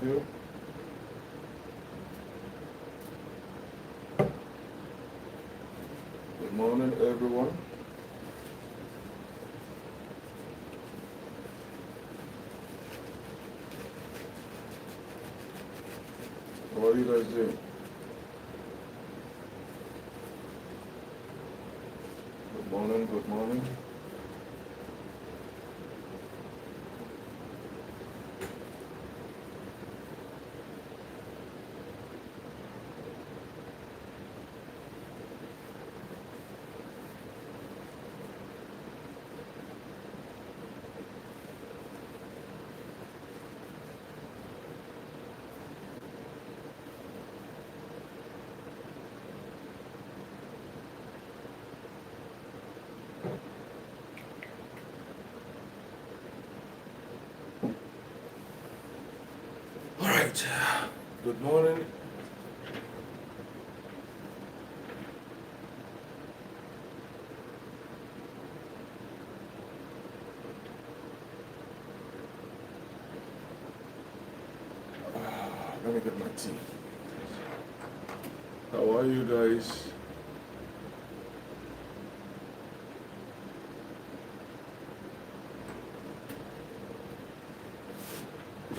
you. Good morning, everyone. How are you guys doing? Good morning, good morning. All right. Good morning. Let me get my tea. How are you guys?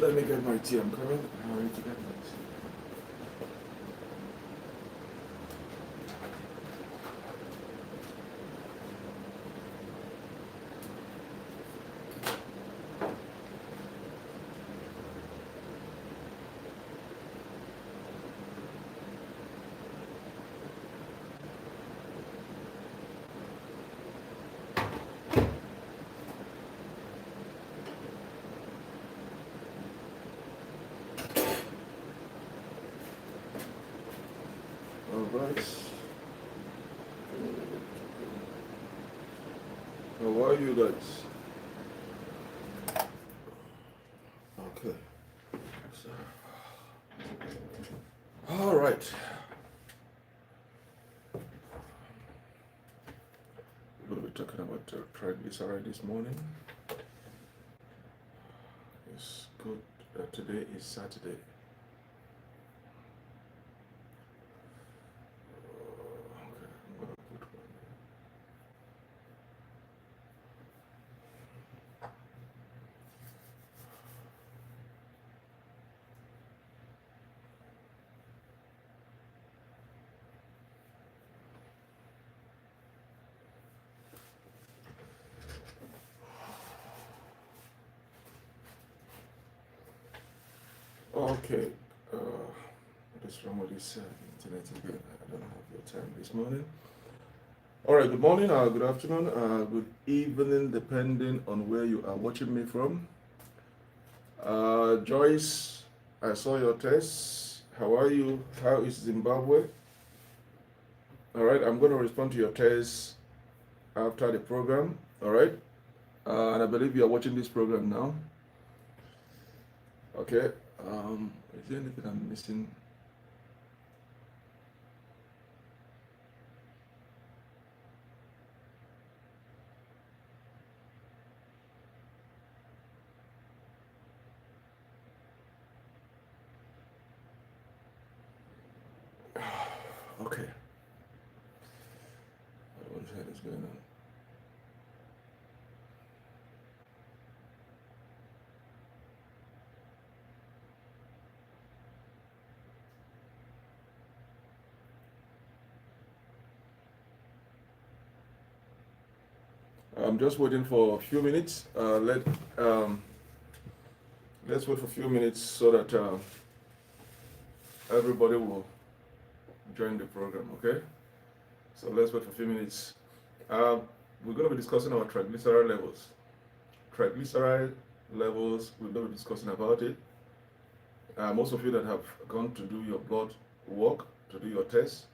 Let me get my tea. I'm coming. How are you to get my tea? All right. How are you guys? Okay. So, all right. We're going to be talking about triglyceride this morning. It's good that today is Saturday. Okay, I'm going to put one. Okay. What is wrong with this internet again? I don't have your time this morning. All right, good morning, good afternoon, good evening, depending on where you are watching me from. Joyce, I saw your test. How are you? How is Zimbabwe? All right, I'm going to respond to your test after the program. All right, and I believe you are watching this program now. Okay, is there anything I'm missing? Okay, what the hell is going on? I'm just waiting for a few minutes. Let's wait for a few minutes so that everybody will join the program. Okay. So let's wait for a few minutes. We're going to be discussing our triglyceride levels. Triglyceride levels. We're going to be discussing about it. Most of you that have gone to do your blood work, to do your test,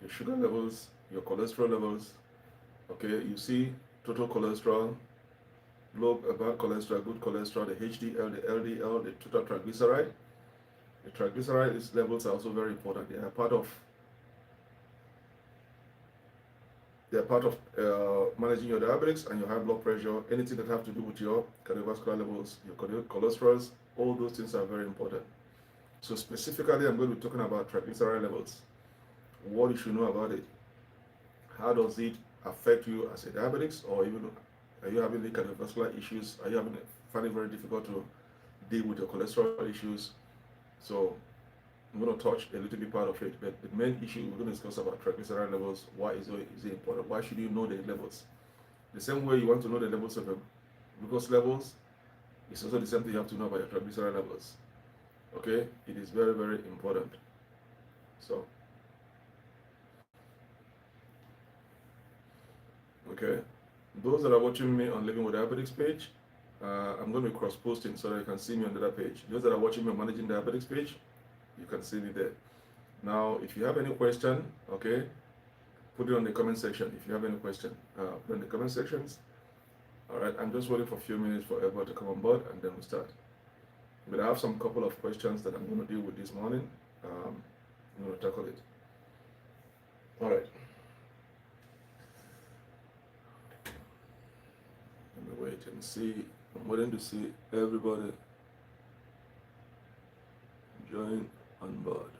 your sugar levels, your cholesterol levels. Okay. You see total cholesterol, low bad cholesterol, good cholesterol, the HDL, the LDL, the total triglyceride. The triglyceride levels are also very important. They are part of managing your diabetics and your high blood pressure, anything that have to do with your cardiovascular levels, your cholesterols, All those things are very important. So specifically, I'm going to be talking about triglyceride levels, what you should know about it, how does it affect you as a diabetic, or even are you having any cardiovascular issues, are you finding it very difficult to deal with your cholesterol issues. So I'm going to touch a little bit part of it, but the main issue we're going to discuss about triglyceride levels, why is it important, why should you know the levels. The same way you want to know the levels of your glucose levels, it's also the same thing you have to know about your triglyceride levels. Okay, it is very, very important. So, okay, those that are watching me on Living with Diabetics page, I'm going to be cross-posting so that you can see me on the other page. Those that are watching me on Managing Diabetics page, you can see me there. Now, if you have any question, okay, put it on the comment section. If you have any question, put it in the comment sections. All right, I'm just waiting for a few minutes for everyone to come on board, and then we'll start. But I have some couple of questions that I'm going to deal with this morning. I'm going to tackle it. All right. Let me wait and see. I'm waiting to see everybody join on board.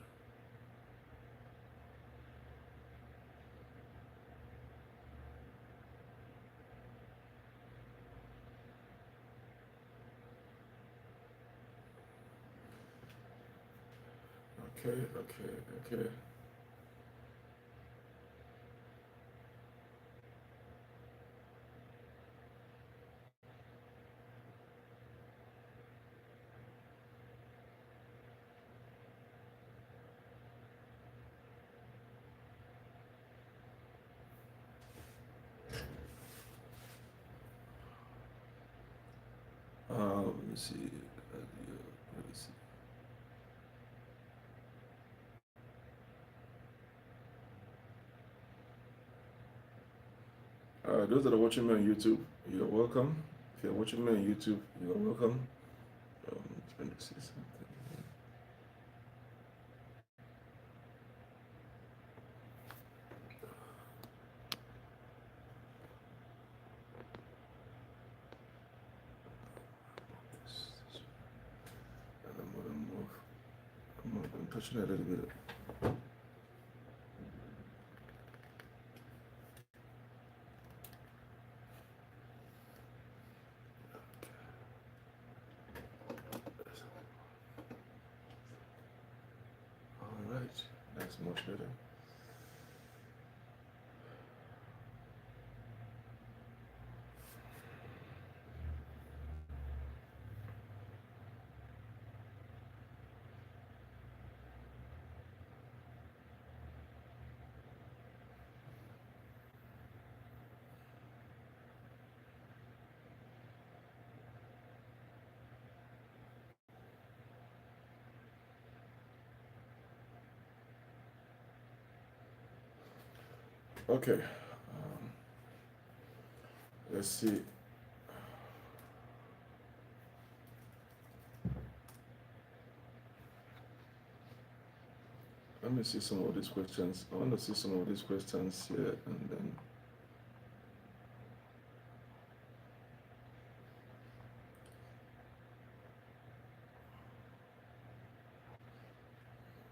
Okay. Let me see. Let me see. Those that are watching me on YouTube, you're welcome. If you're watching me on YouTube, you're welcome. Trying to see something. I'm touching that a little bit. All right, that's much better. Okay, let's see. Let me see some of these questions. I want to see some of these questions here, and then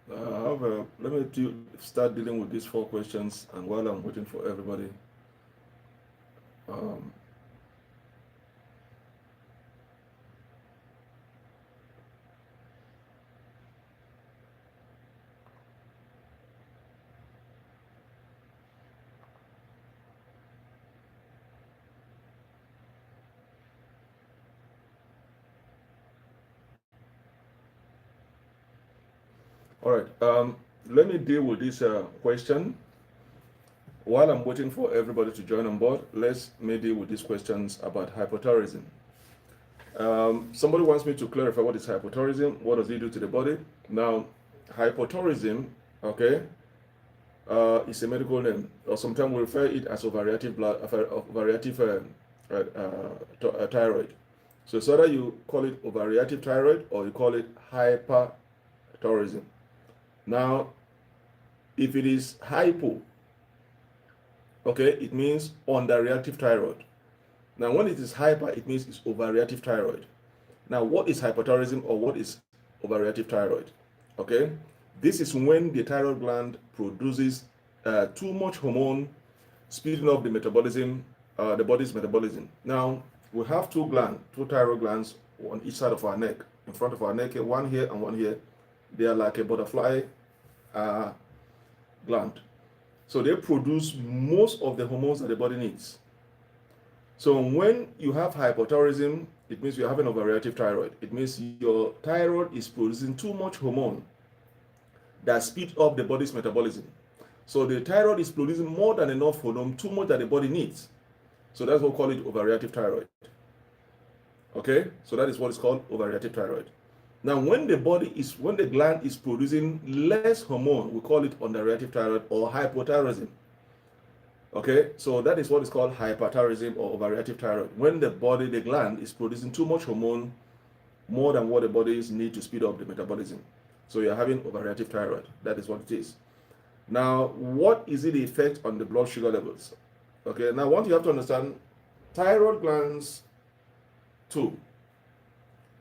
however, let me start dealing with these 4 questions, and while I'm waiting for everybody, all right, let me deal with this question. While I'm waiting for everybody to join on board, let's deal with these questions about hypothyroidism. Somebody wants me to clarify what is hypothyroidism, what does it do to the body. Now, hypothyroidism, okay, is a medical name, or sometimes we refer it as overreactive thyroid. So it's either you call it overreactive thyroid or you call it hyperthyroidism. Now, if it is hypo, okay, it means underreactive thyroid. Now, when it is hyper, it means it's overreactive thyroid. Now, what is hypothyroidism or what is overreactive thyroid? Okay, this is when the thyroid gland produces too much hormone, speeding up the metabolism, the body's metabolism. Now, we have two thyroid glands on each side of our neck, in front of our neck, one here and one here. They are like a butterfly uh, gland. So they produce most of the hormones that the body needs. So when you have hypothyroidism, it means you're having overreactive thyroid. It means your thyroid is producing too much hormone that speeds up the body's metabolism. So the thyroid is producing more than enough hormone, too much that the body needs. So that's what we call it overreactive thyroid. Okay, so that is what is called overreactive thyroid. Now, when the gland is producing less hormone, we call it underreactive thyroid or hypothyroidism. Okay, so that is what is called hyperthyroidism or overreactive thyroid. When the gland is producing too much hormone, more than what the bodies need to speed up the metabolism. So you're having overreactive thyroid. That is what it is. Now, what is the effect on the blood sugar levels? Okay, now what you have to understand, thyroid glands too,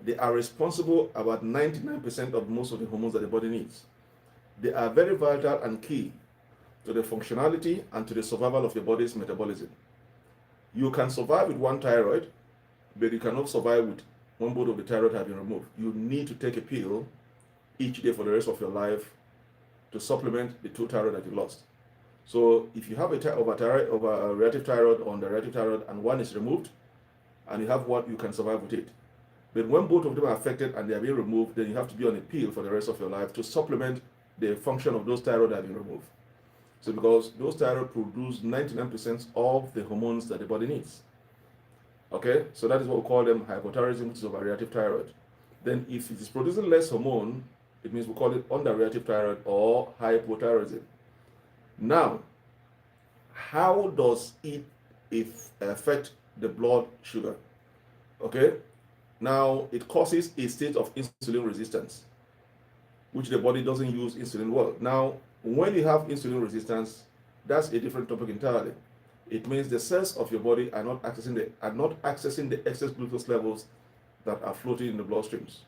they are responsible about 99% of most of the hormones that the body needs. They are very vital and key to the functionality and to the survival of your body's metabolism. You can survive with one thyroid, but you cannot survive with when both of the thyroid have been removed. You need to take a pill each day for the rest of your life to supplement the two thyroid that you lost. So if you have a overreactive thyroid or underreactive thyroid and one is removed, and you have one, you can survive with it. But when both of them are affected and they are being removed, then you have to be on a pill for the rest of your life to supplement the function of those thyroid that have been removed. So because those thyroid produce 99% of the hormones that the body needs. Okay, so that is what we call them hypothyroidism, which is overreactive thyroid. Then if it is producing less hormone, it means we call it underreactive thyroid or hypothyroidism. Now, how does it affect the blood sugar? Okay, now it causes a state of insulin resistance, which the body doesn't use insulin well. Now, when you have insulin resistance, that's a different topic entirely. It means the cells of your body are not accessing the excess glucose levels that are floating in the bloodstreams.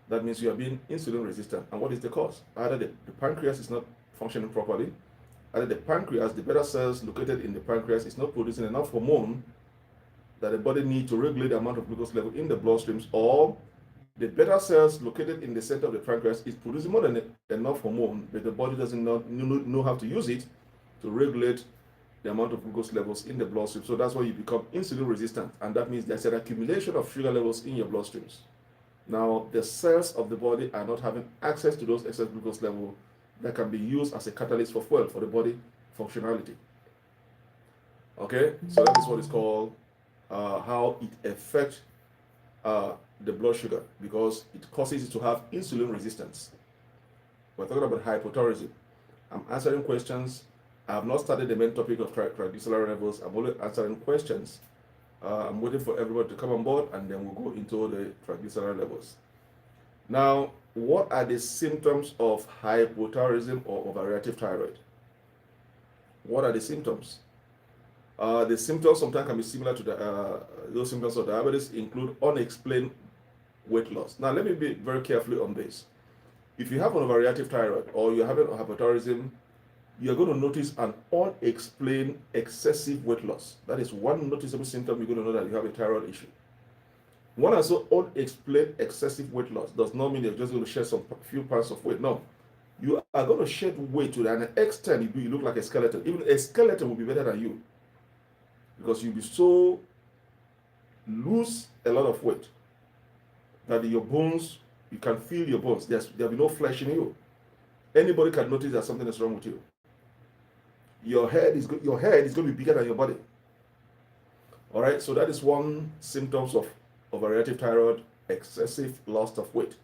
That means you are being insulin resistant. And what is the cause? Either the pancreas is not functioning properly, either the beta cells located in the pancreas is not producing enough hormone that the body needs to regulate the amount of glucose level in the bloodstreams, or the beta cells located in the center of the pancreas is producing more than enough hormone, but the body doesn't know how to use it to regulate the amount of glucose levels in the bloodstream. So that's why you become insulin resistant, and that means there's an accumulation of sugar levels in your bloodstreams. Now, the cells of the body are not having access to those excess glucose levels that can be used as a catalyst for fuel for the body functionality. Okay, so that is what is called how it affects the blood sugar, because it causes it to have insulin resistance. We're talking about hypothyroidism. I'm answering questions. I have not started the main topic of triglyceride levels. I'm only answering questions. I'm waiting for everybody to come on board, and then we'll go into the triglyceride levels. Now, what are the symptoms of hypothyroidism or overreactive thyroid? What are the symptoms? The symptoms sometimes can be similar to those symptoms of diabetes, include unexplained weight loss. Now, let me be very carefully on this. If you have an overreactive thyroid or you're having hypothyroidism, you're going to notice an unexplained excessive weight loss. That is one noticeable symptom you're going to know that you have a thyroid issue. One has so unexplained excessive weight loss does not mean you're just going to shed some few pounds of weight. No, you are going to shed weight to an extent you look like a skeleton. Even a skeleton will be better than you, because you'll be so lose a lot of weight that your bones, you can feel your bones. There'll be no flesh in you. Anybody can notice that something is wrong with you. Your head is going to be bigger than your body. All right, so that is one symptoms of overreactive thyroid, excessive loss of weight.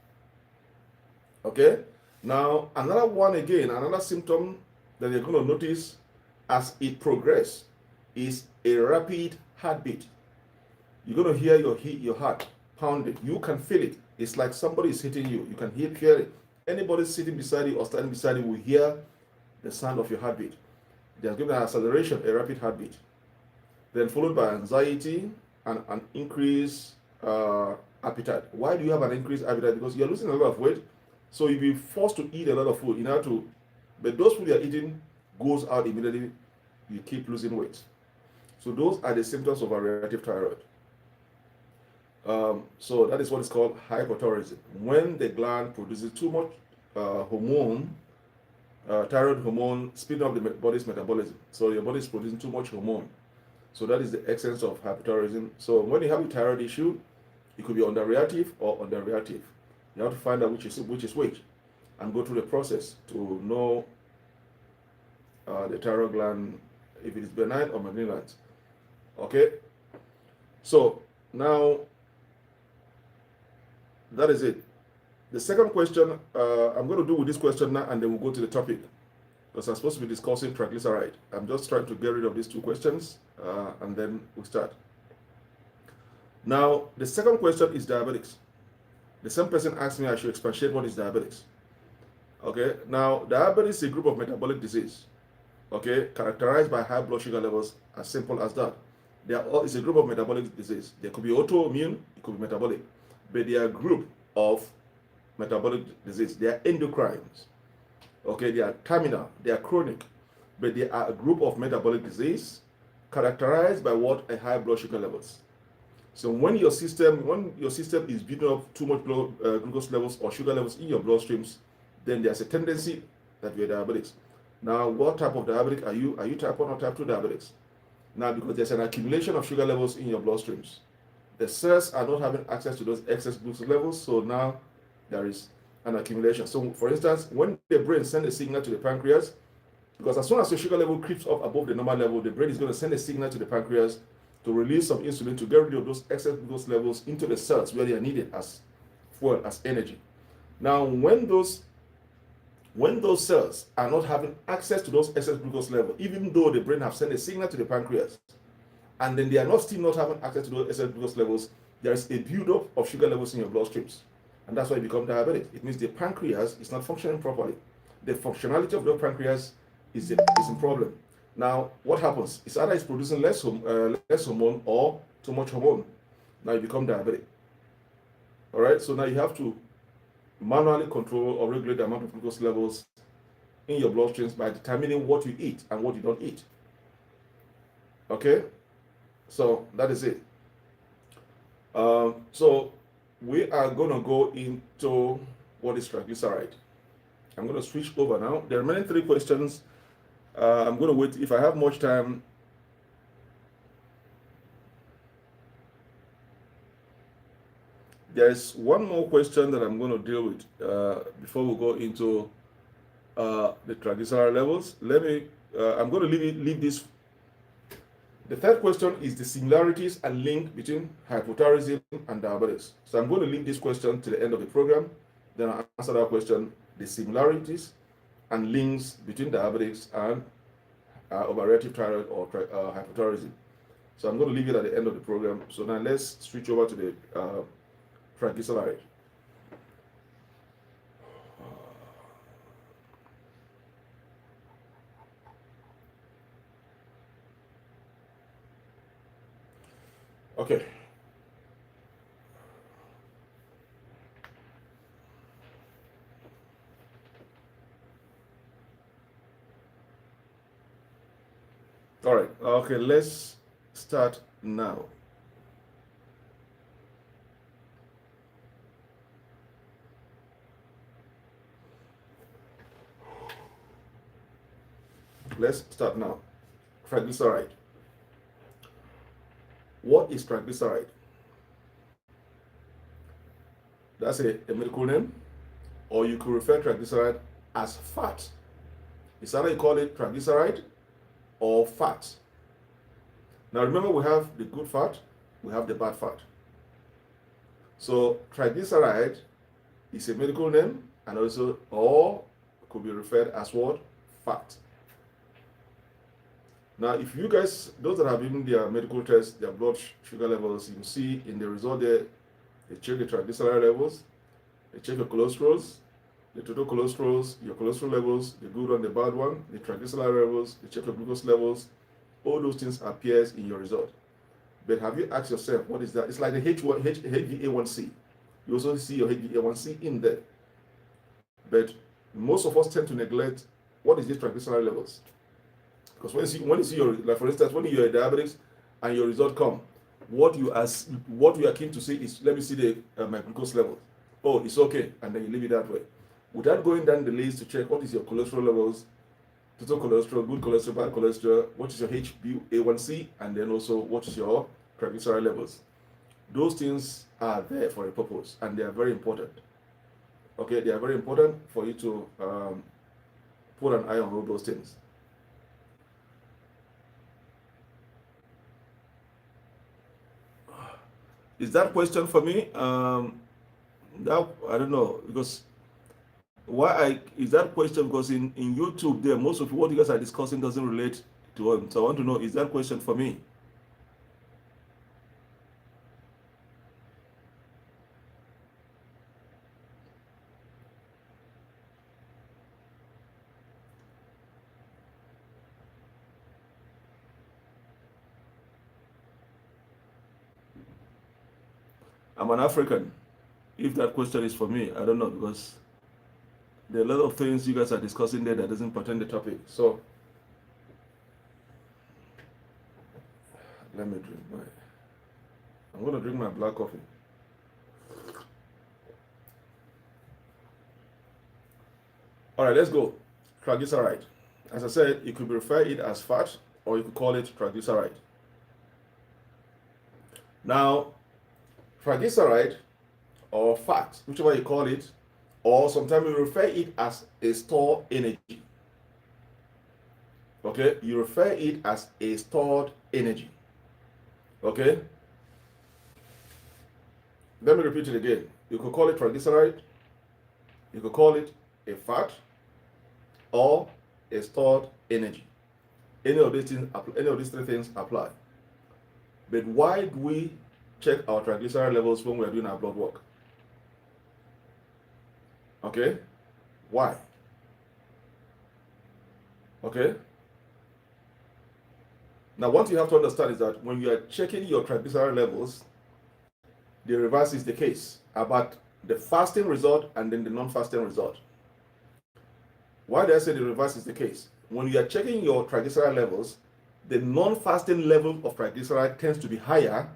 Okay, now another symptom that you're going to notice as it progresses is a rapid heartbeat. You're going to hear your heart pounding. You can feel it. It's like somebody is hitting you. You can hear it. Anybody sitting beside you or standing beside you will hear the sound of your heartbeat. There's given an acceleration, a rapid heartbeat. Then followed by anxiety and an increase appetite. Why do you have an increased appetite? Because you're losing a lot of weight, so you'll be forced to eat a lot of food in order to, but those food you're eating goes out immediately, you keep losing weight. So those are the symptoms of overreactive thyroid. So that is what is called hypothyroidism. When the gland produces too much hormone, thyroid hormone, speeding up the body's metabolism. So your body is producing too much hormone. So that is the essence of hypothyroidism. So when you have a thyroid issue, it could be underreactive or underreactive. You have to find out which is which, and go through the process to know the thyroid gland, if it is benign or malignant. Okay. So now that is it. The second question, I'm going to do with this question now, and then we'll go to the topic, because I'm supposed to be discussing triglyceride. I'm just trying to get rid of these two questions, and then we'll start. Now, the second question is diabetics. The same person asked me I should expatiate what is diabetics. Okay, now diabetes is a group of metabolic disease, okay, characterized by high blood sugar levels, as simple as that. It's a group of metabolic disease. There could be autoimmune, it could be metabolic, but they are a group of metabolic disease. They are endocrines, okay, they are terminal, they are chronic, but they are a group of metabolic disease characterized by what? A high blood sugar levels. So when your system is building up too much glucose levels or sugar levels in your bloodstreams, then there's a tendency that you're diabetics. Now, what type of diabetic are you? Are you type 1 or type 2 diabetics? Now, because there's an accumulation of sugar levels in your bloodstreams, the cells are not having access to those excess glucose levels, so now there is an accumulation. So, for instance, when the brain sends a signal to the pancreas, because as soon as your sugar level creeps up above the normal level, the brain is going to send a signal to the pancreas to release some insulin to get rid of those excess glucose levels into the cells where they are needed as fuel, as energy. Now, when those cells are not having access to those excess glucose levels, even though the brain have sent a signal to the pancreas, and then they are still not having access to those excess glucose levels, there is a buildup of sugar levels in your bloodstreams, and that's why you become diabetic. It means the pancreas is not functioning properly. The functionality of the pancreas is a problem. Now, what happens? It's either it's producing less hormone or too much hormone. Now you become diabetic. All right. So now you have to manually control or regulate the amount of glucose levels in your bloodstreams by determining what you eat and what you don't eat. Okay. So that is it. So we are going to go into what is triglyceride. I'm going to switch over now. There are many 3 questions. I'm going to wait. If I have much time, there's one more question that I'm going to deal with before we go into the triglyceride levels. I'm going to leave this. The third question is the similarities and link between hypothyroidism and diabetes. So I'm going to leave this question to the end of the program. Then I'll answer that question, the similarities and links between diabetics and overreactive thyroid or hypothyroidism. So I'm going to leave it at the end of the program. So now let's switch over to the triglyceride. Okay. All right. Okay, let's start now. Let's start now. Triglyceride. What is triglyceride? That's a medical name, or you could refer triglyceride as fat. It's either you call it triglyceride or fat. Now remember, we have the good fat, we have the bad fat. So triglyceride is a medical name, and also or could be referred as what? Fat. Now, if you guys, those that have given their medical tests, their blood sugar levels, you see in the result there, they check the triglyceride levels, they check your cholesterols, the total cholesterols, your cholesterol levels, the good one, the bad one, the triglyceride levels, they check your glucose levels. All those things appears in your result. But have you asked yourself, what is that? It's like the HbA1c. You also see your HbA1c in there. But most of us tend to neglect what is these triglyceride levels. Because when you see your, like for instance, when you're diabetes and your result come, what you are keen to see is, let me see my glucose level. Oh, it's okay, and then you leave it that way, without going down the list to check what is your cholesterol levels, total cholesterol, good cholesterol, bad cholesterol, what is your HbA1c, and then also what is your triglyceride levels. Those things are there for a purpose, and they are very important. Okay, they are very important for you to put an eye on all those things. Is that question for me? That I don't know, because is that question, because in YouTube there, most of what you guys are discussing doesn't relate to him. So I want to know, is that question for me? I'm an African. If that question is for me, I don't know, because there are a lot of things you guys are discussing there that doesn't pertain to the topic. So let me I'm going to drink my black coffee. All right, let's go. Triglyceride. As I said, you could refer it as fat, or you could call it triglyceride. Now, triglyceride or fat, whichever you call it, or sometimes you refer it as a stored energy. Okay, you refer it as a stored energy. Okay, let me repeat it again. You could call it triglyceride, you could call it a fat, or a stored energy. Any of these three things apply. But why do we check our triglyceride levels when we are doing our blood work? Okay, why? Okay, now what you have to understand is that when you are checking your triglyceride levels, the reverse is the case about the fasting result and then the non-fasting result. Why do I say the reverse is the case? When you are checking your triglyceride levels, the non-fasting level of triglyceride tends to be higher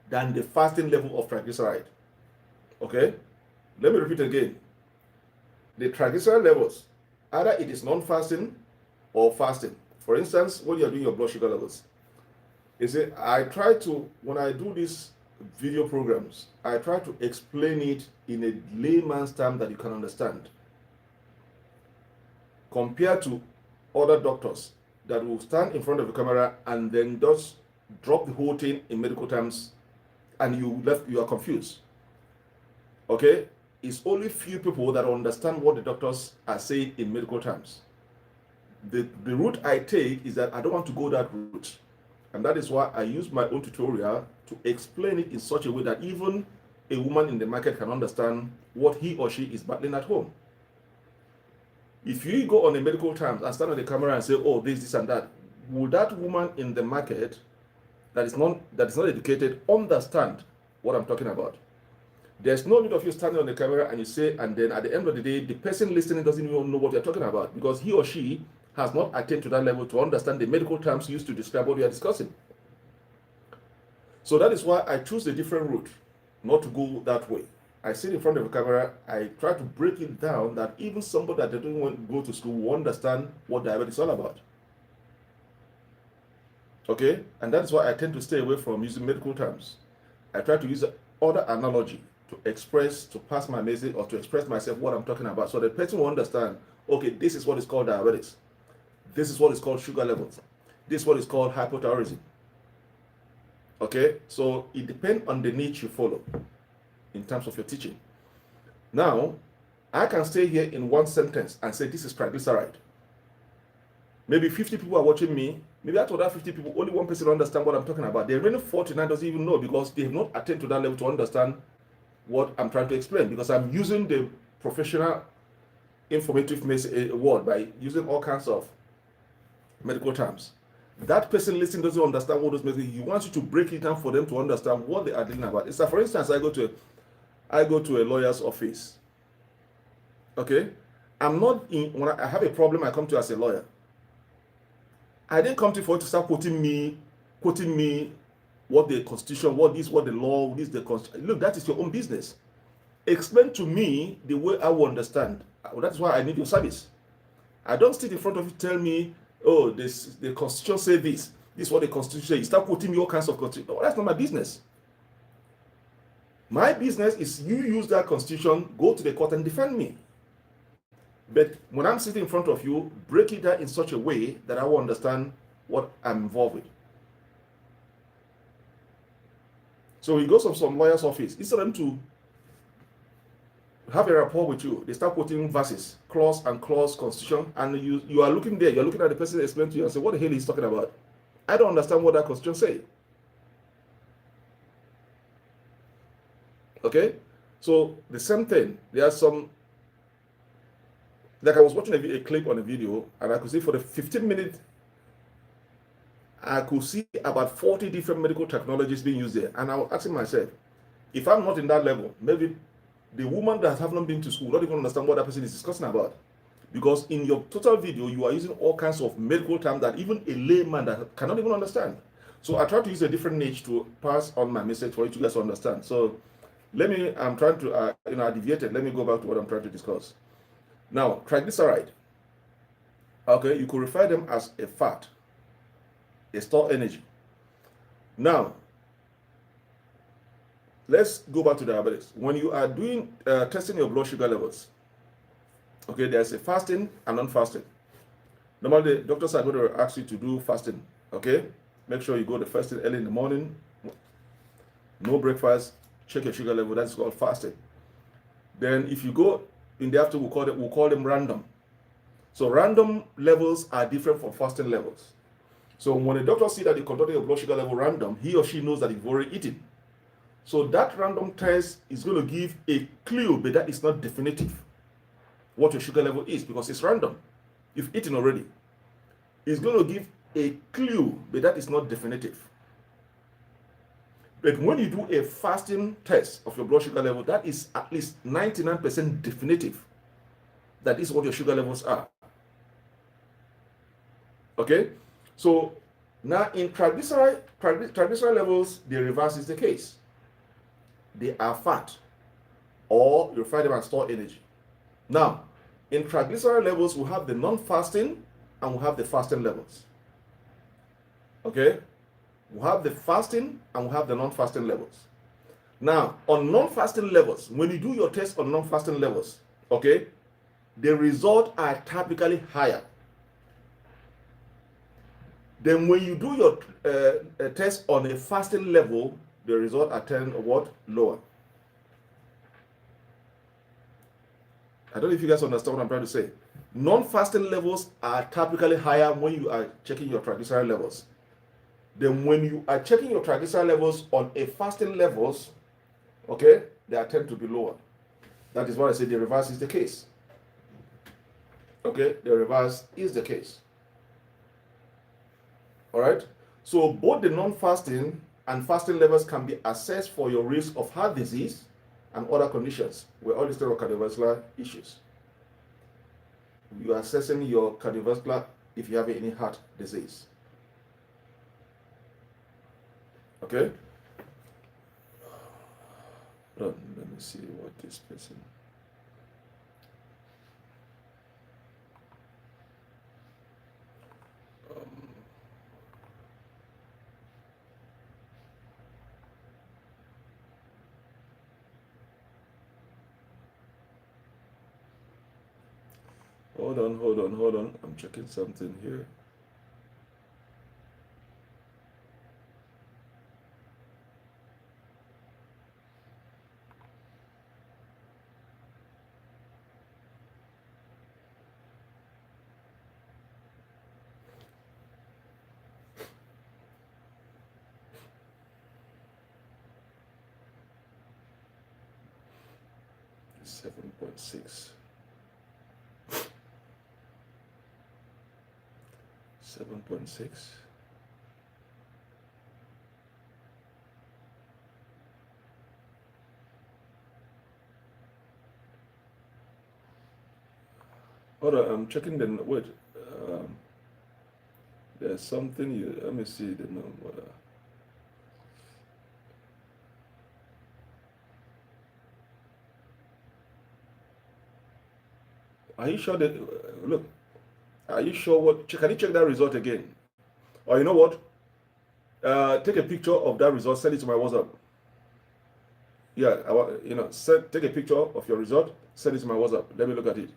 than the fasting level of triglyceride. Okay, let me repeat again. The triglyceride levels, either it is non-fasting or fasting. For instance, when you are doing your blood sugar levels, you see, when I do these video programs, I try to explain it in a layman's term that you can understand, compared to other doctors that will stand in front of the camera and then just drop the whole thing in medical terms, and you are confused. Okay, it's only few people that understand what the doctors are saying in medical terms. The route I take is that I don't want to go that route, and that is why I use my own tutorial to explain it in such a way that even a woman in the market can understand what he or she is battling at home. If you go on a medical terms and stand on the camera and say, oh, this and that, will that woman in the market that is not educated understand what I'm talking about? There's no need of you standing on the camera and you say, and then at the end of the day, the person listening doesn't even know what you're talking about, because he or she has not attained to that level to understand the medical terms used to describe what we are discussing. So that is why I choose a different route, not to go that way. I sit in front of the camera, I try to break it down that even somebody that doesn't want to go to school will understand what diabetes is all about. Okay, and that's why I tend to stay away from using medical terms. I try to use other analogy to pass my message or to express myself what I'm talking about, so the person will understand, okay, this is what is called diabetes. This is what is called sugar levels. This is what is called hypothyroidism. Okay, so it depends on the niche you follow in terms of your teaching. Now, I can stay here in one sentence and say this is triglyceride. Maybe 50 people are watching me. Maybe out of that 50 people, only one person understand what I'm talking about. The remaining 49 doesn't even know, because they have not attained to that level to understand what I'm trying to explain, because I'm using the professional informative word by using all kinds of medical terms. That person listening doesn't understand what those messages. He wants you to break it down for them to understand what they are dealing about. It's like, for instance, I go to a lawyer's office. Okay, I'm not in when I have a problem. I come to you as a lawyer. I didn't come to you for you to start quoting me what the constitution, what the law, this the constitution. Look, that is your own business. Explain to me the way I will understand. That's why I need your service. I don't sit in front of you tell me, oh, the constitution say this. This is what the constitution says. You start quoting me all kinds of constitution. No, that's not my business. My business is you use that constitution, go to the court and defend me. But when I'm sitting in front of you, break it down in such a way that I will understand what I'm involved with. So he goes to some lawyer's office. Instead of them to have a rapport with you, they start quoting verses, clause and clause, constitution, and you are looking there, you're looking at the person explain to you and say, what the hell is he talking about? I don't understand what that constitution say. Okay? So the same thing, there are some, like I was watching a clip on a video, and I could see for the 15 minutes, I could see about 40 different medical technologies being used there. And I was asking myself, if I'm not in that level, maybe the woman that have not been to school don't even understand what that person is discussing about. Because in your total video, you are using all kinds of medical terms that even a layman that cannot even understand. So I try to use a different niche to pass on my message for you guys to understand. So I'm trying to, I deviated. Let me go back to what I'm trying to discuss. Now, triglyceride. Okay, you could refer them as a fat, a stored energy. Now, let's go back to diabetes. When you are doing testing your blood sugar levels, okay, there's a fasting and non-fasting. Normally, doctors are going to ask you to do fasting. Okay, make sure you go the first thing early in the morning, no breakfast, check your sugar level. That's called fasting. Then, if you go in the afternoon, we'll call them random. So random levels are different from fasting levels. So when a doctor sees that you conducted your blood sugar level random, he or she knows that you've already eaten. So that random test is going to give a clue, but that is not definitive what your sugar level is because it's random. You've eaten already. It's going to give a clue, but that is not definitive. But when you do a fasting test of your blood sugar level, that is at least 99% definitive. That is what your sugar levels are. Okay? So now in triglyceride levels, the reverse is the case. They are fat, or you refer them as stored energy. Now, in triglyceride levels, we have the non-fasting and we have the fasting levels. Okay? We have the fasting and we have the non-fasting levels. Now, on non-fasting levels, when you do your test on non-fasting levels, okay, the results are typically higher. Then when you do your test on a fasting level, the results are turned what? Lower. I don't know if you guys understand what I'm trying to say. Non-fasting levels are typically higher when you are checking your triglyceride levels. Then when you are checking your triglyceride levels on a fasting levels, okay, they are tend to be lower. That is why I say the reverse is the case. Okay, the reverse is the case. All right. So both the non-fasting and fasting levels can be assessed for your risk of heart disease and other conditions with all these cardiovascular issues. You are assessing your cardiovascular if you have any heart disease. Okay? Let me see what this person. Hold on. I'm checking something here. Seven 7.6. 7.6. Hold on, I'm checking the wait. Um, there's something you. Let me see the number. Are you sure that? Look, are you sure what? Can you check that result again? Or you know what? Take a picture of that result. Send it to my WhatsApp. Yeah, take a picture of your result. Send it to my WhatsApp. Let me look at it.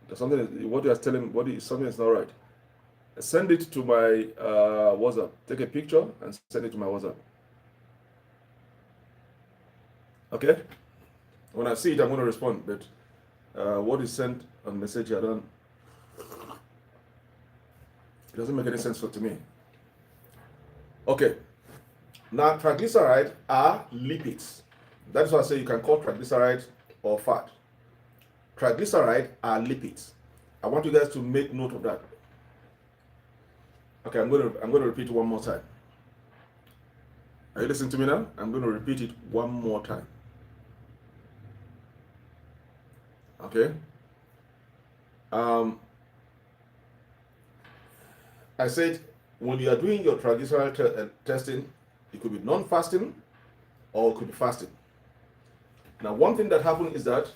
There's something. What you are telling. Something is not right. Send it to my WhatsApp. Take a picture and send it to my WhatsApp. Okay. When I see it, I'm going to respond. But what is sent on message, I don't. It doesn't make any sense to me. Okay. Now, triglycerides are lipids. That's why I say you can call triglycerides or fat. Triglycerides are lipids. I want you guys to make note of that. Okay, I'm going to repeat it one more time. Are you listening to me now? I'm going to repeat it one more time. Okay. I said when you are doing your triglyceride testing, it could be non-fasting or it could be fasting. Now, one thing that happens is that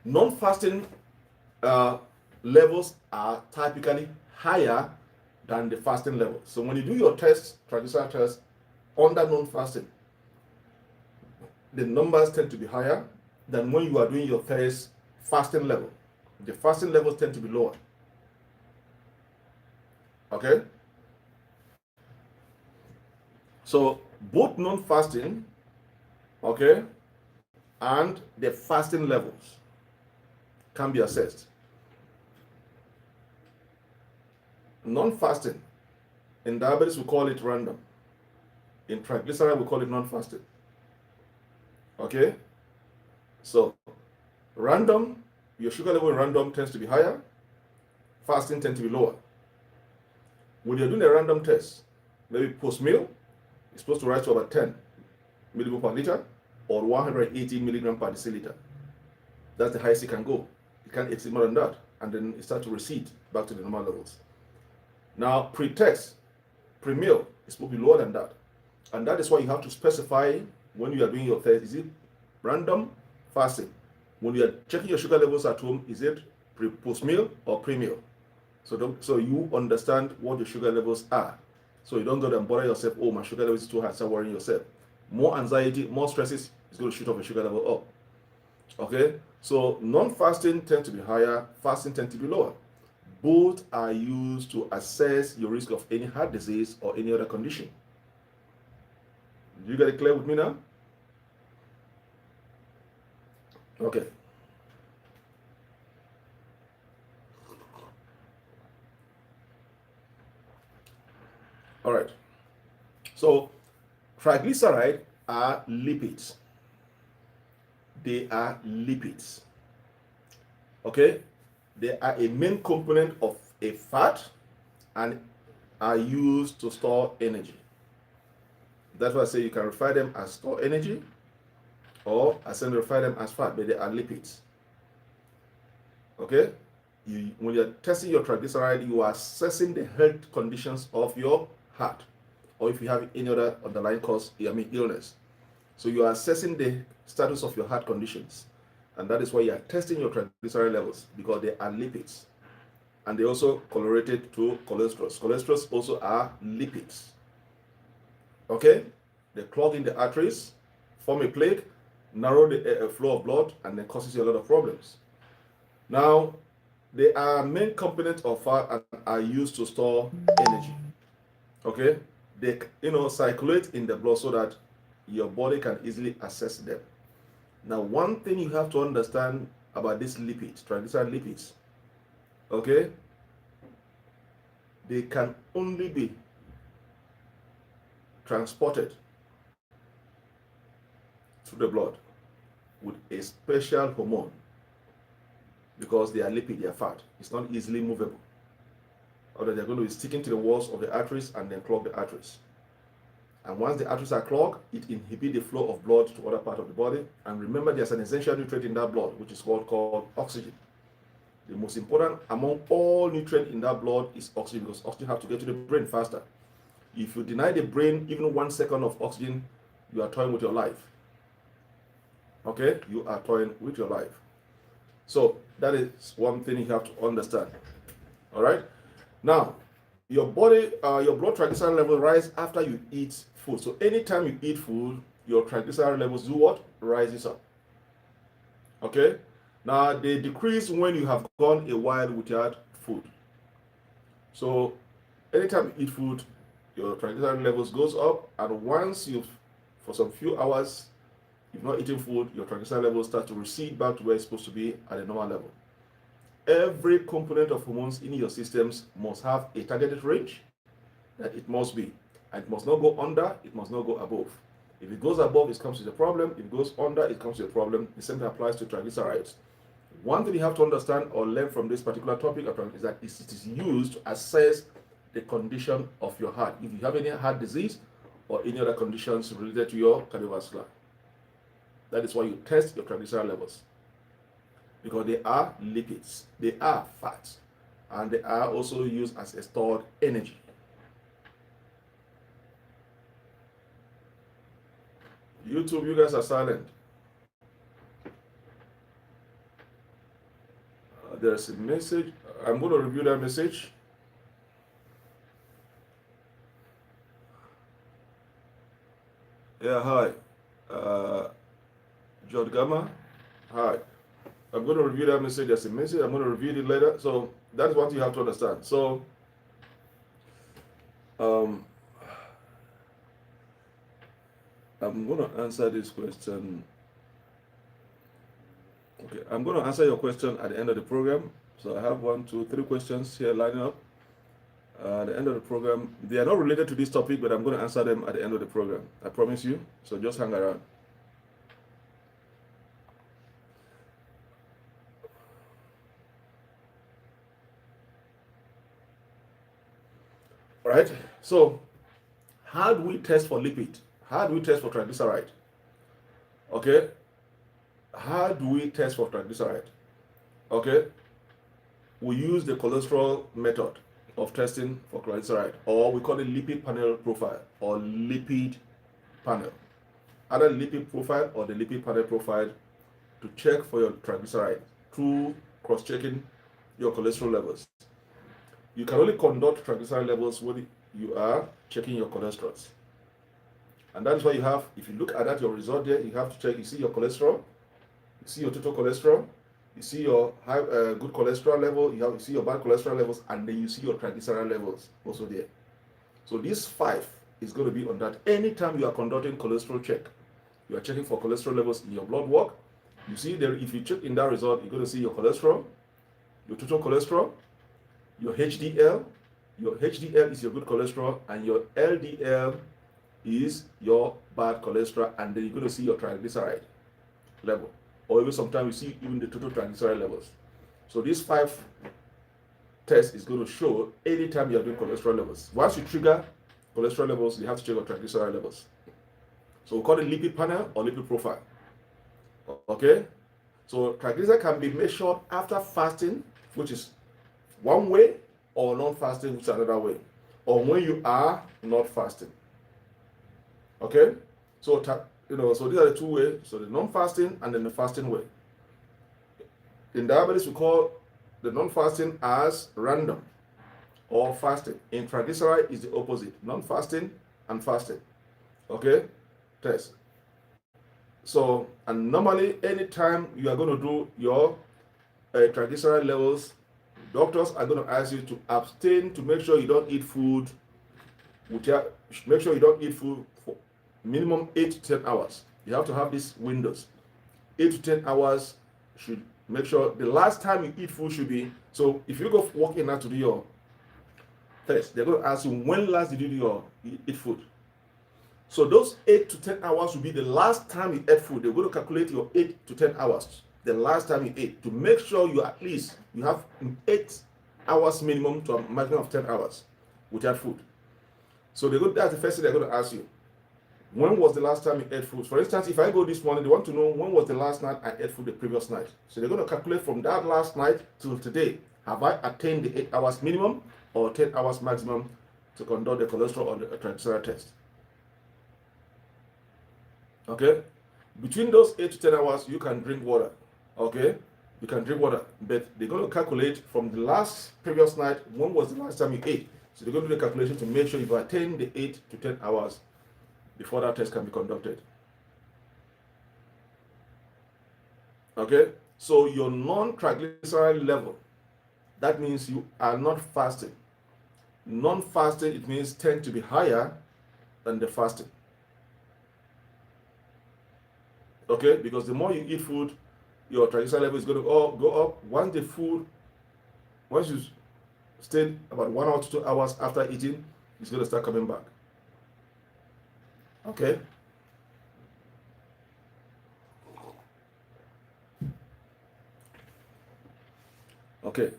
non-fasting levels are typically higher than the fasting level. So when you do your triglyceride test under non-fasting, the numbers tend to be higher than when you are doing your first fasting level. The fasting levels tend to be lower. Okay? So both non-fasting, okay, and the fasting levels can be assessed. Non-fasting, in diabetes we call it random. In triglyceride we call it non-fasting. Okay? So random, your sugar level in random tends to be higher, fasting tends to be lower. When you're doing a random test, maybe post-meal, it's supposed to rise to about 10 milligram per liter or 180 milligram per deciliter. That's the highest it can go. It can't exceed more than that, and then it starts to recede back to the normal levels. Now, pre-test, pre-meal, it's supposed to be lower than that. And that is why you have to specify when you are doing your test, is it random, fasting? When you are checking your sugar levels at home, is it post-meal or pre-meal? So you understand what your sugar levels are. So you don't go and bother yourself, oh, my sugar level is too high, start worrying yourself. More anxiety, more stresses is going to shoot up your sugar level up. Okay? So non-fasting tends to be higher, fasting tends to be lower. Both are used to assess your risk of any heart disease or any other condition. You get it clear with me now? Okay. All right. So triglycerides are lipids. They are lipids. Okay? They are a main component of a fat and are used to store energy. That's why I say you can refer them as store energy, or I can refer them as fat, but they are lipids. Okay? When you're testing your triglyceride, you are assessing the health conditions of your heart, or if you have any other underlying cause, illness. So you are assessing the status of your heart conditions, and that is why you are testing your triglyceride levels, because they are lipids, and they also correlated to cholesterol. Cholesterol also are lipids. Okay, they clog in the arteries, form a plaque, narrow the flow of blood, and then causes you a lot of problems. Now, they are main components of fat and are used to store energy. Okay, they circulate in the blood so that your body can easily access them. Now, one thing you have to understand about these lipids, triglyceride lipids, okay, they can only be transported through the blood with a special hormone, because they are lipid, they are fat. It's not easily movable, or they're going to be sticking to the walls of the arteries and then clog the arteries. And once the arteries are clogged, it inhibits the flow of blood to other parts of the body. And remember, there's an essential nutrient in that blood, which is called oxygen. The most important among all nutrients in that blood is oxygen, because oxygen has to get to the brain faster. If you deny the brain even 1 second of oxygen, you are toying with your life. Okay? You are toying with your life. So that is one thing you have to understand. All right? Now, your body, your blood triglyceride level rise after you eat food. So anytime you eat food, your triglyceride levels do what? Rises up. Okay? Now, they decrease when you have gone a while without food. So anytime you eat food, your triglyceride levels goes up, and once you've, for some few hours, you've not eaten food, your triglyceride levels start to recede back to where it's supposed to be at a normal level. Every component of hormones in your systems must have a targeted range that it must be. And it must not go under, it must not go above. If it goes above, it comes with a problem. If it goes under, it comes with a problem. The same thing applies to triglycerides. One thing you have to understand or learn from this particular topic is that it is used to assess the condition of your heart. If you have any heart disease or any other conditions related to your cardiovascular. That is why you test your triglyceride levels. Because they are lipids, they are fats, and they are also used as a stored energy. YouTube, you guys are silent. There's a message. I'm going to review that message. Yeah, hi. Jodgama, hi. I'm going to review that message. There's a message. I'm going to review it later. So that's what you have to understand. So, I'm going to answer this question. Okay, I'm going to answer your question at the end of the program. So I have 1, 2, 3 questions here lining up. At the end of the program, they are not related to this topic, but I'm going to answer them at the end of the program. I promise you. So just hang around. All right. So, how do we test for lipid? How do we test for triglyceride? Okay. How do we test for triglyceride? Okay. We use the cholesterol method of testing for triglyceride, or we call it lipid panel profile or lipid panel. Either lipid profile or the lipid panel profile to check for your triglyceride through cross-checking your cholesterol levels. You can only conduct triglyceride levels when you are checking your cholesterol. And that's why you have, if you look at that, your result there, you have to check, you see your cholesterol, you see your total cholesterol, you see your high, good cholesterol level, you see your bad cholesterol levels, and then you see your triglyceride levels also there. So these 5 is going to be on that. Anytime you are conducting cholesterol check, you are checking for cholesterol levels in your blood work. You see there, if you check in that result, you're going to see your cholesterol, your total cholesterol, your HDL. Your HDL is your good cholesterol, and your LDL is your bad cholesterol, and then you're going to see your triglyceride level. Or even sometimes you see even the total triglyceride levels. So these 5 tests is going to show anytime you are doing cholesterol levels. Once you trigger cholesterol levels, you have to check your triglyceride levels. So we call it lipid panel or lipid profile. Okay? So triglyceride can be measured after fasting, which is one way, or non-fasting, which is another way, or when you are not fasting. Okay? So so these are the 2 ways. So the non-fasting and then the fasting way. In diabetes, we call the non-fasting as random or fasting. In triglyceride, is the opposite: non-fasting and fasting. Okay? Test. So, and normally, anytime you are going to do your triglyceride levels, doctors are going to ask you to abstain, to make sure you don't eat food. Make sure you don't eat food for minimum 8 to 10 hours. You have to have these windows. 8 to 10 hours should make sure the last time you eat food should be. So if you go walk in now to do your test, they're going to ask you when last did you do your eat food. So those 8 to 10 hours will be the last time you ate food. They're going to calculate your 8 to 10 hours, the last time you ate, to make sure you at least you have 8 hours minimum to a maximum of 10 hours without food. So that's the first thing they're going to ask you. When was the last time you ate food? For instance, if I go this morning, they want to know when was the last night I ate food the previous night. So they're going to calculate from that last night till today. Have I attained the 8 hours minimum or 10 hours maximum to conduct the cholesterol or the triglyceride test? Okay? Between those 8 to 10 hours, you can drink water. Okay? You can drink water. But they're going to calculate from the previous night, when was the last time you ate? So they're going to do the calculation to make sure you've attained the 8 to 10 hours before that test can be conducted. Okay? So your non-triglyceride level, that means you are not fasting. Non-fasting, it means tend to be higher than the fasting. Okay? Because the more you eat food, your triglyceride level is going to go up. Once you stay about 1 hour to 2 hours after eating, it's going to start coming back. Okay? Okay.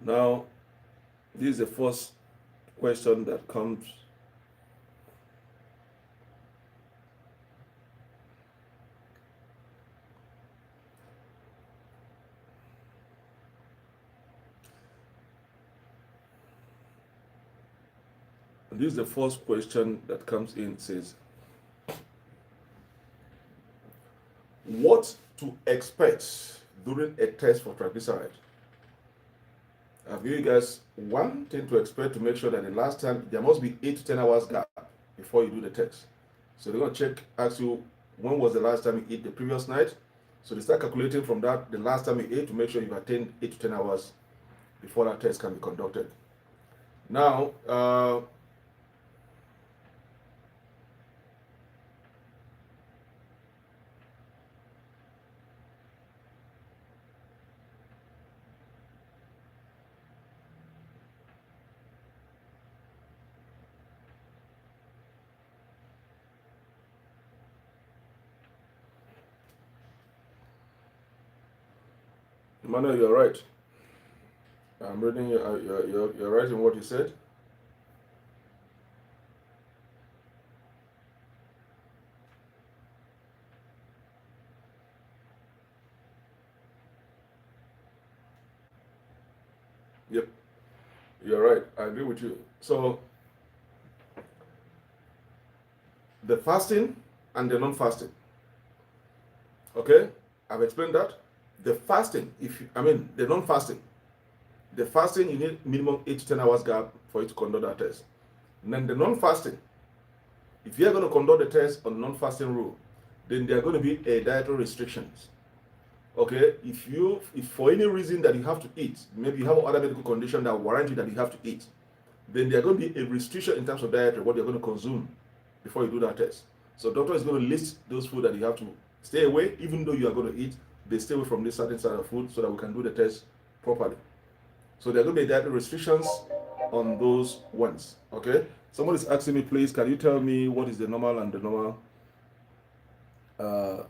Now, this is the first question that comes. This is the first question that comes in. It says, what to expect during a test for triglyceride? Have you guys one thing to expect to make sure that the last time there must be 8 to 10 hours gap before you do the test? So they're going to ask you when was the last time you ate the previous night. So they start calculating from that the last time you ate to make sure you've attained 8 to 10 hours before that test can be conducted. Now, Emmanuel, you're right. I'm reading. You're right in what you said. Yep, you're right. I agree with you. So the fasting and the non-fasting. Okay, I've explained that. The fasting, the non-fasting. The fasting, you need minimum 8 to 10 hours gap for you to conduct that test. And then the non-fasting, if you're going to conduct the test on non-fasting rule, then there are going to be a dietary restrictions. Okay, if for any reason that you have to eat, maybe you have other medical condition that warrant you that you have to eat, then there are going to be a restriction in terms of dietary, what you're going to consume before you do that test. So doctor is going to list those food that you have to stay away, even though you are going to eat, they stay away from this certain side of food so that we can do the test properly. So there are going to be dietary restrictions on those ones. Okay, somebody is asking me, please, can you tell me what is the normal and the normal so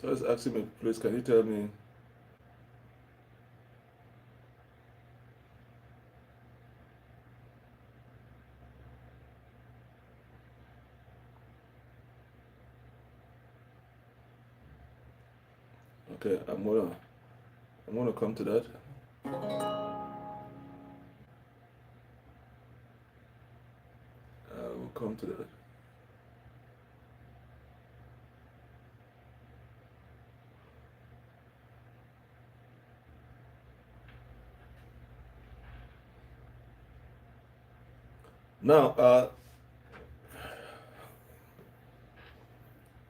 is asking me, please, can you tell me okay, I'm gonna come to that. We'll come to that.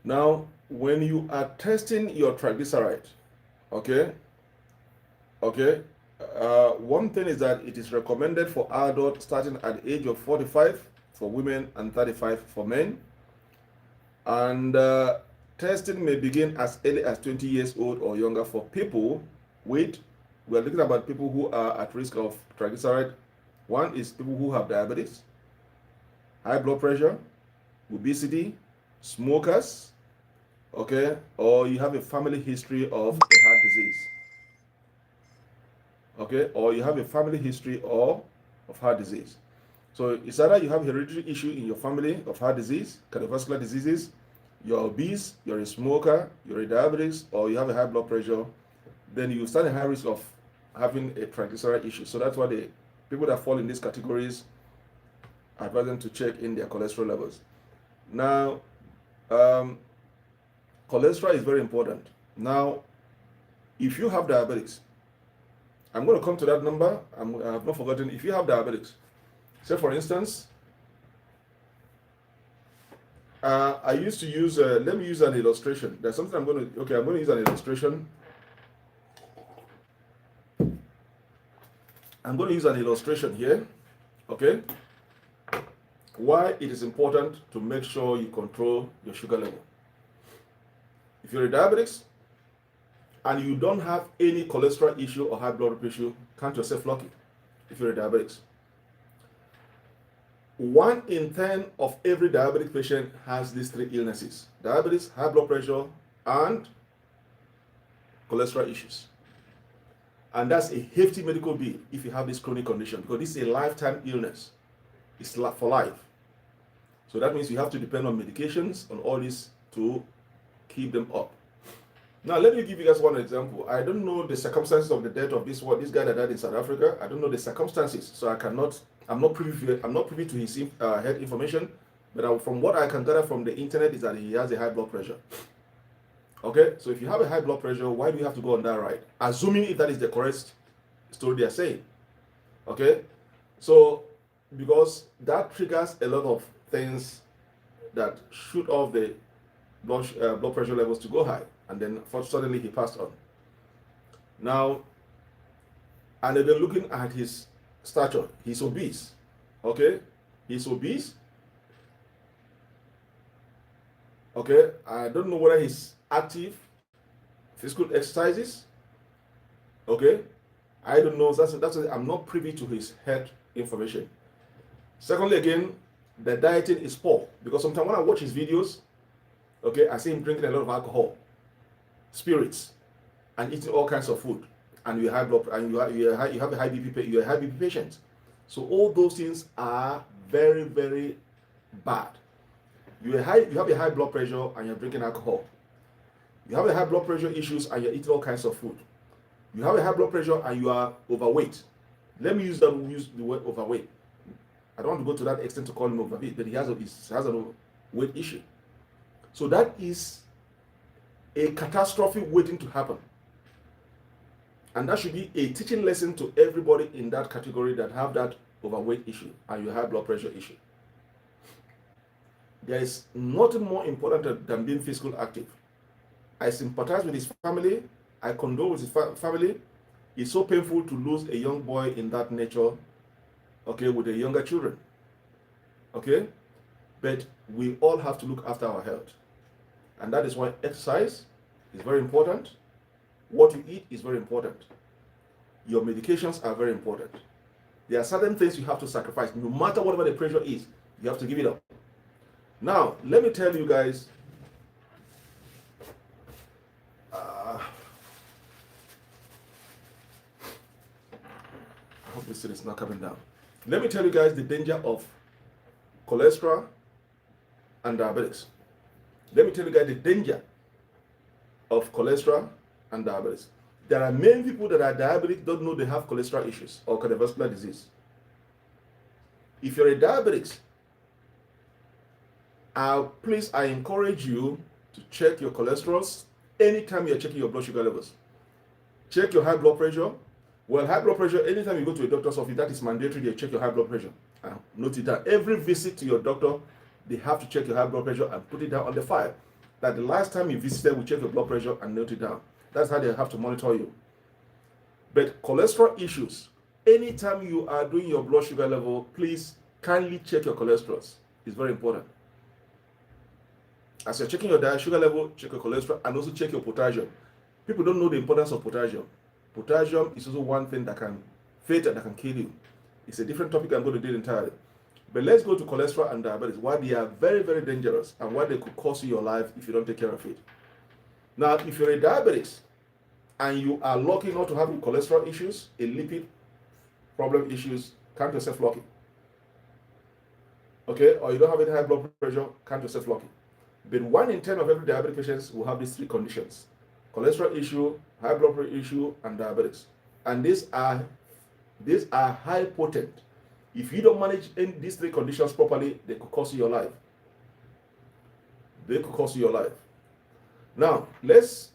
Now, when you are testing your triglyceride, okay, one thing is that it is recommended for adults starting at the age of 45 for women and 35 for men, and testing may begin as early as 20 years old or younger for people with, we're looking about people who are at risk of triglyceride. One is people who have diabetes, high blood pressure, obesity, smokers, okay, or you have a family history of a heart disease. okay, or you have a family history or of heart disease. So it's either you have hereditary issue in your family of heart disease, cardiovascular diseases, you're obese, you're a smoker, you're a diabetes, or you have a high blood pressure, then you stand a high risk of having a triglyceride issue. So that's why the people that fall in these categories, I advise them to check in their cholesterol levels. Now, cholesterol is very important. Now, if you have diabetes, I'm going to come to that number. I have not forgotten. If you have diabetes, say for instance, I used to use, let me use an illustration. There's something I'm going to use an illustration. I'm going to use an illustration here, okay? Why it is important to make sure you control your sugar level. If you're a diabetic and you don't have any cholesterol issue or high blood pressure issue, count yourself lucky if you're a diabetic. 1 in 10 of every diabetic patient has these 3 illnesses: diabetes, high blood pressure, and cholesterol issues. And that's a hefty medical bill if you have this chronic condition, because this is a lifetime illness. It's for life. So that means you have to depend on medications, on all this to keep them up. Now, let me give you guys one example. I don't know the circumstances of the death of this guy that died in South Africa. I don't know the circumstances, so I'm not privy to his health information. But from what I can gather from the internet is that he has a high blood pressure. Okay, so if you have a high blood pressure, why do you have to go on that ride? Assuming if that is the correct story they are saying. Okay, so because that triggers a lot of things that shoot off the blood pressure levels to go high, and then suddenly he passed on. Now, and they've been looking at his stature. He's obese. Okay, he's obese. Okay, I don't know whether he's active physical exercises. Okay, I don't know. I'm not privy to his health information. Secondly, again, the dieting is poor, because sometimes when I watch his videos, okay, I see him drinking a lot of alcohol, spirits, and eating all kinds of food, and you have a high BP, you're a high BP patient. So all those things are very, very bad. You have a high blood pressure and you're drinking alcohol. You have a high blood pressure issues and you're eating all kinds of food. You have a high blood pressure and you are overweight. Let me use the word overweight. I don't want to go to that extent to call him overweight, but he has a weight issue. So that is a catastrophe waiting to happen. And that should be a teaching lesson to everybody in that category that have that overweight issue and you have blood pressure issue. There is nothing more important than being physically active. I sympathize with his family. I condole with his family. It's so painful to lose a young boy in that nature, okay, with the younger children. Okay? But we all have to look after our health. And that is why exercise is very important. What you eat is very important. Your medications are very important. There are certain things you have to sacrifice. No matter whatever the pressure is, you have to give it up. Now, let me tell you guys, I hope this thing is not coming down. Let me tell you guys the danger of cholesterol and diabetes. Let me tell you guys the danger of cholesterol and diabetes. There are many people that are diabetic don't know they have cholesterol issues or cardiovascular disease. If you're a diabetic, please, I encourage you to check your cholesterol anytime you're checking your blood sugar levels. Check your high blood pressure. Well, high blood pressure, anytime you go to a doctor's office, that is mandatory. They check your high blood pressure. Note it down. Every visit to your doctor, they have to check your high blood pressure and put it down on the file. That the last time you visited, we check your blood pressure and note it down. That's how they have to monitor you. But cholesterol issues, anytime you are doing your blood sugar level, please kindly check your cholesterol. It's very important. As you're checking your sugar level, check your cholesterol and also check your potassium. People don't know the importance of potassium. Potassium is also one thing that can fatal, that can kill you. It's a different topic I'm going to deal entirely. But let's go to cholesterol and diabetes, why they are very, very dangerous and why they could cost you your life if you don't take care of it. Now, if you're a diabetic and you are lucky not to have cholesterol issues, a lipid problem issues, count yourself lucky. Okay, or you don't have any high blood pressure, count yourself lucky. But 1 in 10 of every diabetic patients will have these 3 conditions: cholesterol issue, high blood pressure issue, and diabetes. And these are high potent. If you don't manage these 3 conditions properly, they could cost you your life. They could cost you your life. Now, let's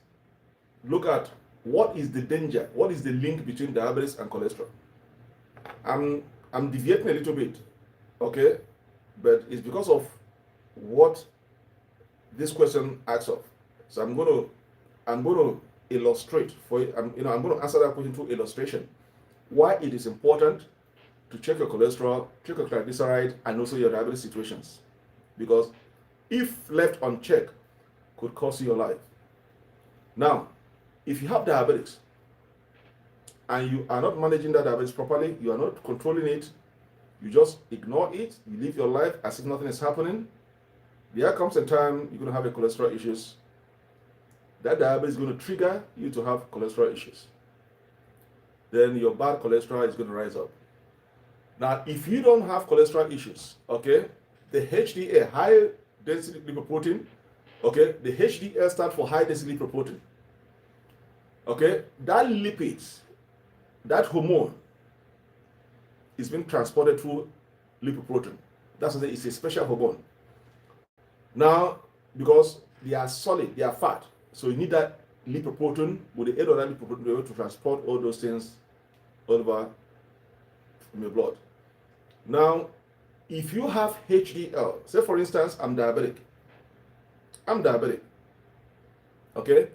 look at what is the danger, what is the link between diabetes and cholesterol. I'm deviating a little bit, okay, but it's because of what this question asks of. So I'm going to illustrate for you. I'm going to answer that question through illustration. Why it is important to check your cholesterol, check your triglyceride, and also your diabetes situations, because if left unchecked, could cost you your life. Now, if you have diabetes and you are not managing that diabetes properly, you are not controlling it, you just ignore it, you live your life as if nothing is happening, there comes a time you're going to have cholesterol issues. That diabetes is going to trigger you to have cholesterol issues. Then your bad cholesterol is going to rise up. Now, if you don't have cholesterol issues, okay, the HDL, high density lipoprotein, okay, the HDL stands for high density lipoprotein. Okay, that lipids, that hormone is being transported through lipoprotein. That's why it's a special hormone. Now, because they are solid, they are fat, so you need that lipoprotein. With the aid of that lipoprotein, to be able to transport all those things over from your blood. Now, if you have HDL, say for instance, I'm diabetic, okay,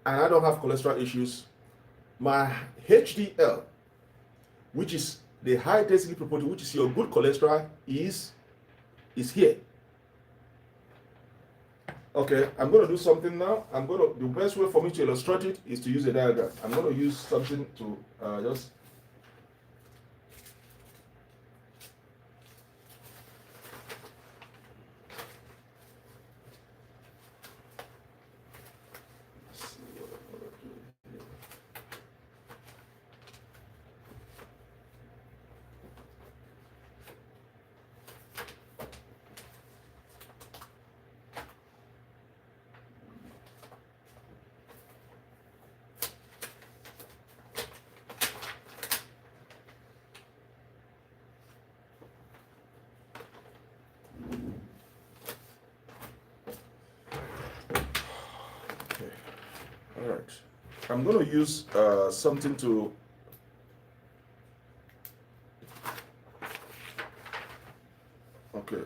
and I don't have cholesterol issues, my HDL, which is the high density lipoprotein, which is your good cholesterol, is here. Okay, I'm going to do something now. The best way for me to illustrate it is to use a diagram. I'm going to use something to just. All right, I'm going to use something to okay.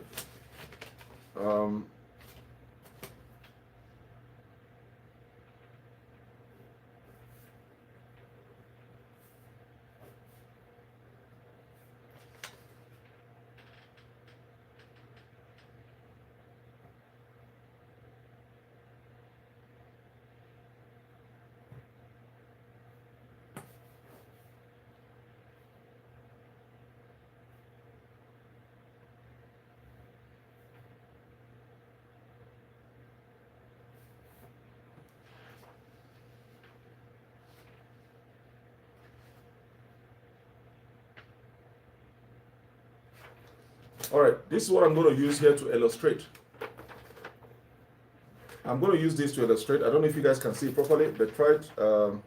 All right, this is what I'm going to use here to illustrate. I'm going to use this to illustrate. I don't know if you guys can see it properly, but try it. All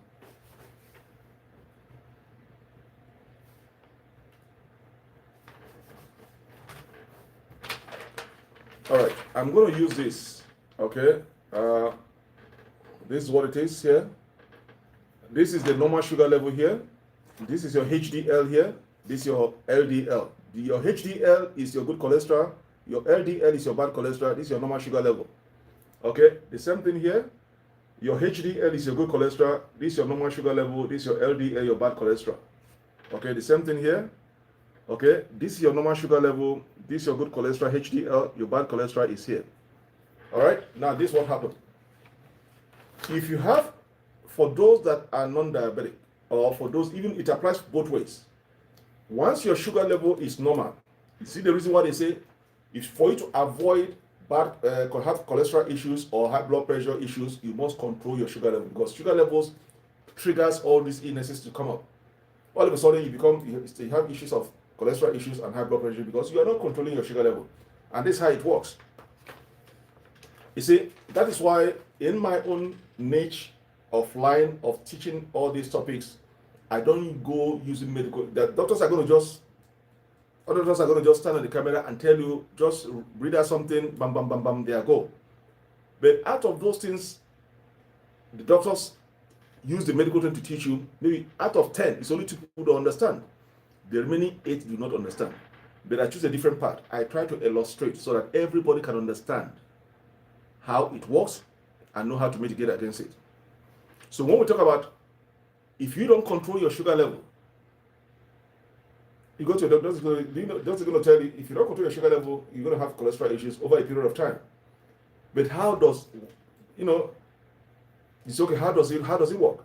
right, I'm going to use this. Okay, this is what it is here. This is the normal sugar level here. This is your HDL here. This is your LDL. Your HDL is your good cholesterol. Your LDL is your bad cholesterol. This is your normal sugar level. Okay, the same thing here. Your HDL is your good cholesterol. This is your normal sugar level. This is your LDL, your bad cholesterol. Okay, the same thing here. Okay, this is your normal sugar level. This is your good cholesterol, HDL. Your bad cholesterol is here. All right, now this is what happened. If you have, for those that are non-diabetic, or for those, even it applies both ways. Once your sugar level is normal, you see the reason why they say is for you to avoid have cholesterol issues or high blood pressure issues, you must control your sugar level, because sugar levels triggers all these illnesses to come up. All of a sudden, you have issues of cholesterol issues and high blood pressure because you are not controlling your sugar level, and this is how it works. You see, that is why in my own niche of line of teaching all these topics, I don't go using medical. The doctors are going to just stand on the camera and tell you, just read out something, bam, bam, bam, bam, there go. But out of those things, the doctors use the medical term to teach you. Maybe out of 10, it's only 2 people who understand. The remaining 8 do not understand. But I choose a different part. I try to illustrate so that everybody can understand how it works and know how to mitigate against it. So when we talk about, if you don't control your sugar level, you go to a doctor, doctor's going to tell you, if you don't control your sugar level, you're going to have cholesterol issues over a period of time. But how does, it's okay, how does it work?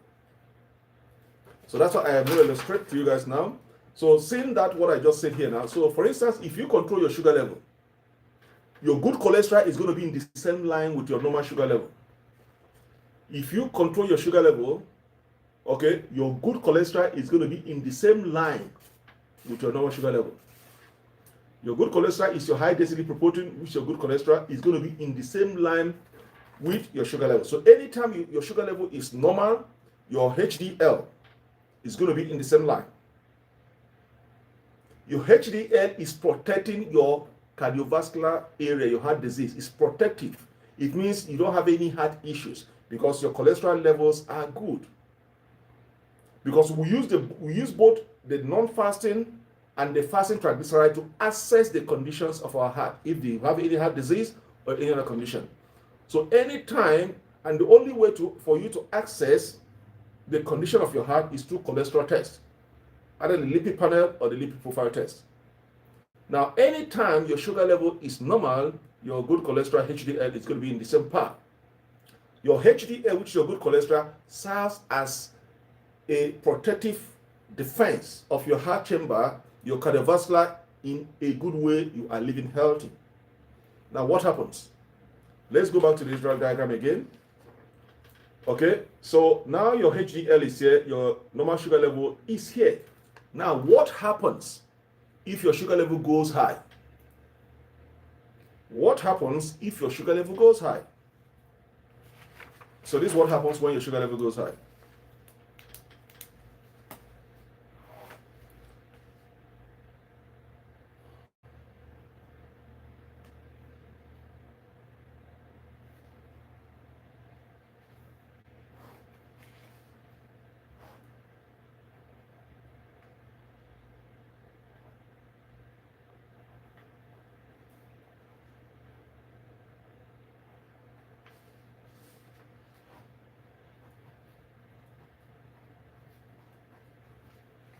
So that's what I am going to illustrate to you guys now. So seeing that what I just said here now, so for instance, if you control your sugar level, your good cholesterol is going to be in the same line with your normal sugar level. If you control your sugar level, okay, your good cholesterol is going to be in the same line with your normal sugar level. Your good cholesterol is your high density protein, which your good cholesterol is going to be in the same line with your sugar level. So anytime your sugar level is normal, your HDL is going to be in the same line. Your HDL is protecting your cardiovascular area, your heart disease. It's protective. It means you don't have any heart issues because your cholesterol levels are good. Because we use both the non-fasting and the fasting triglyceride to assess the conditions of our heart, if they have any heart disease or any other condition. So anytime, and the only way for you to access the condition of your heart is through cholesterol test, either the lipid panel or the lipid profile test. Now, anytime your sugar level is normal, your good cholesterol HDL is going to be in the same part. Your HDL, which is your good cholesterol, serves as a protective defense of your heart chamber, your cardiovascular, in a good way. You are living healthy. Now, what happens? Let's go back to the visual diagram again. Okay, so now your HDL is here, your normal sugar level is here. Now, what happens if your sugar level goes high? What happens if your sugar level goes high? So this is what happens when your sugar level goes high.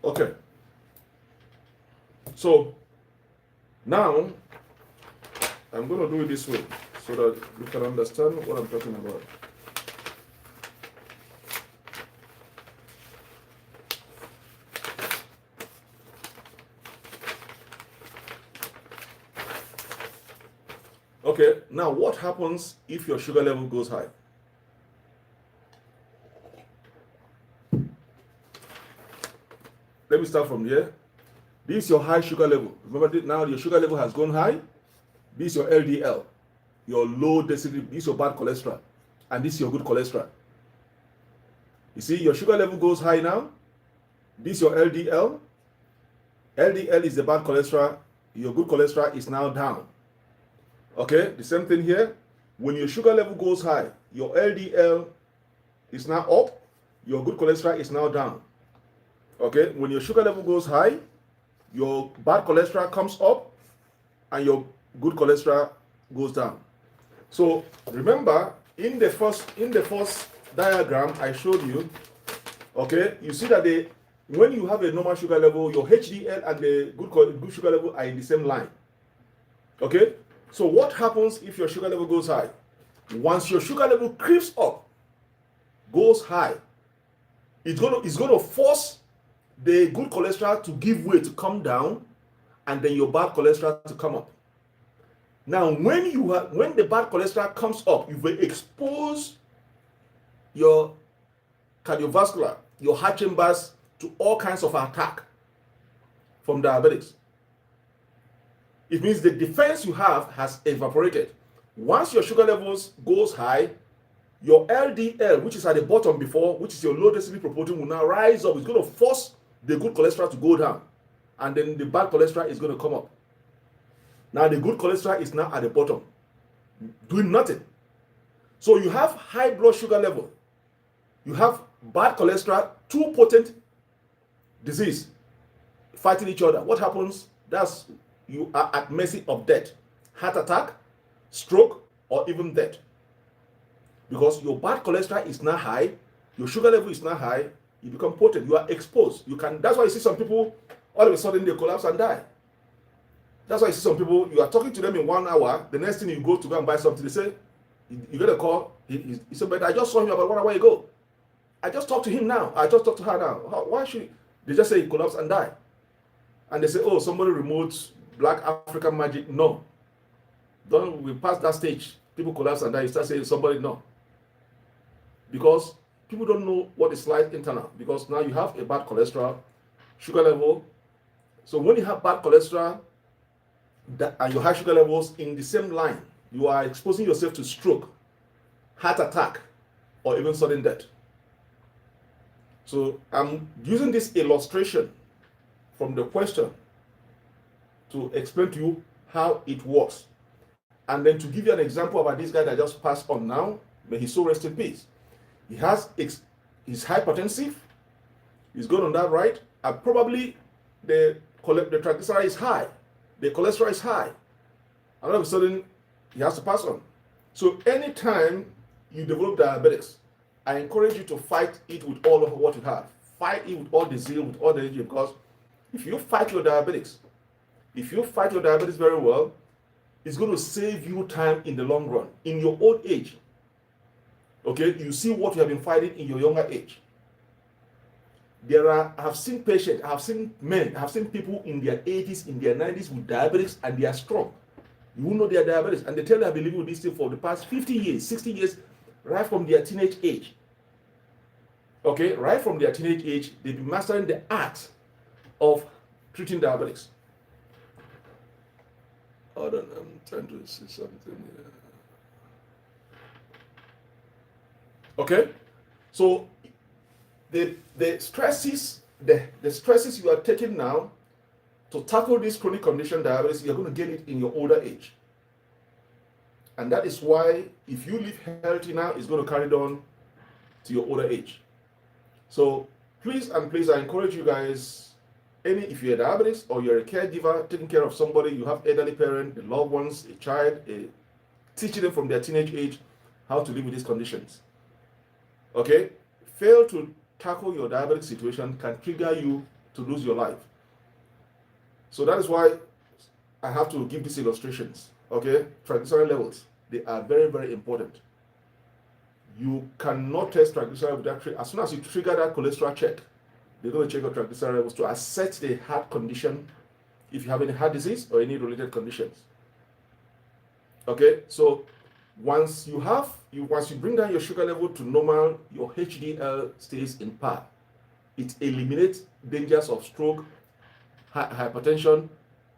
Okay, so now I'm going to do it this way so that you can understand what I'm talking about. Okay, now what happens if your sugar level goes high? Let me start from here. This is your high sugar level. Remember, now your sugar level has gone high. This is your LDL, your low density. This is your bad cholesterol, and this is your good cholesterol. You see, your sugar level goes high now. This is your LDL. LDL is the bad cholesterol. Your good cholesterol is now down. Okay, the same thing here. When your sugar level goes high, your LDL is now up. Your good cholesterol is now down. Okay, when your sugar level goes high, your bad cholesterol comes up and your good cholesterol goes down. So remember, in the first diagram I showed you, okay, you see that when you have a normal sugar level, your HDL and the good sugar level are in the same line. Okay, so what happens if your sugar level goes high? Once your sugar level creeps up, goes high, it's going to force the good cholesterol to give way, to come down, and then your bad cholesterol to come up. Now, when the bad cholesterol comes up, you will expose your cardiovascular, your heart chambers to all kinds of attack from diabetics. It means the defense you have has evaporated. Once your sugar levels goes high, your LDL, which is at the bottom before, which is your low density lipoprotein, will now rise up. It's going to force the good cholesterol to go down, and then the bad cholesterol is going to come up. Now the good cholesterol is now at the bottom, doing nothing. So you have high blood sugar level, you have bad cholesterol, two potent disease fighting each other. What happens? That's you are at mercy of death, heart attack, stroke, or even death. Because your bad cholesterol is now high, your sugar level is now high, you become potent, you are exposed. That's why you see some people all of a sudden they collapse and die. That's why you see some people, you are talking to them in 1 hour, the next thing you go and buy something, they say, you get a call, he said, but I just saw him about 1 hour ago. I just talked to him now. I just talked to her now. Why should they just say he collapsed and died? And they say, oh, somebody remote black African magic. No. We pass that stage. People collapse and die. You start saying somebody no. Because people don't know what is like internal. Because now you have a bad cholesterol, sugar level. So when you have bad cholesterol and your high sugar levels in the same line, you are exposing yourself to stroke, heart attack, or even sudden death. So I'm using this illustration from the question to explain to you how it works. And then to give you an example about this guy that just passed on now, may his soul rest in peace. He's hypertensive, he's going on that right, and probably the triglyceride is high, the cholesterol is high, and all of a sudden he has to pass on. So anytime you develop diabetes, I encourage you to fight it with all of what you have. Fight it with all the zeal, with all the energy, because if you fight your diabetes very well, it's going to save you time in the long run. In your old age, okay, you see what you have been fighting in your younger age. I have seen patients, I have seen men, I have seen people in their 80s, in their 90s with diabetes, and they are strong. You will know they are diabetes, and they tell you I've been living with this thing for the past 50 years, 60 years, right from their teenage age. Okay, right from their teenage age, they've been mastering the art of treating diabetics. Hold on, I'm trying to see something here. Okay, so the stresses you are taking now to tackle this chronic condition diabetes, you're going to get it in your older age. And that is why if you live healthy now, it's going to carry on to your older age. So please, I encourage you guys, if you're diabetes or you're a caregiver taking care of somebody, you have elderly parent, the loved ones, a child, teaching them from their teenage age how to live with these conditions. Okay, fail to tackle your diabetic situation can trigger you to lose your life. So that is why I have to give these illustrations. Okay, triglyceride levels, they are very, very important. You cannot test triglyceride without as soon as you trigger that cholesterol check, they're going to check your triglyceride levels to assess the heart condition, if you have any heart disease or any related conditions. Okay, so once you bring down your sugar level to normal, your HDL stays in par. It eliminates dangers of stroke, hypertension,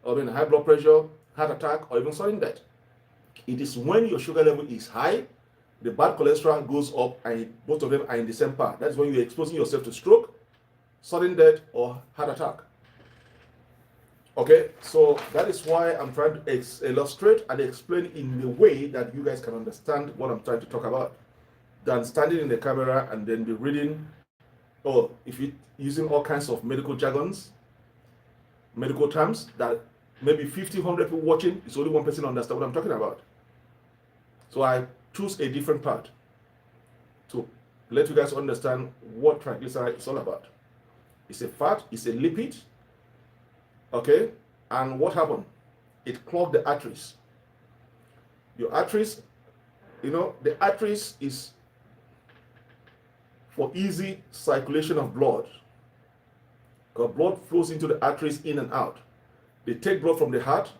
or high blood pressure, heart attack, or even sudden death. It is when your sugar level is high, the bad cholesterol goes up, and both of them are in the same part. That's when you're exposing yourself to stroke, sudden death, or heart attack. Okay, so that is why I'm trying to illustrate and explain in a way that you guys can understand what I'm trying to talk about, than standing in the camera and then be reading, or if you're using all kinds of medical jargons, medical terms that maybe 50, 100 people watching, it's only one person understand what I'm talking about. So I choose a different part to let you guys understand what triglyceride is all about. It's a fat, it's a lipid, okay? And what happened? It clogged the arteries. Your arteries, the arteries is for easy circulation of blood. Because blood flows into the arteries in and out. They take blood from the heart,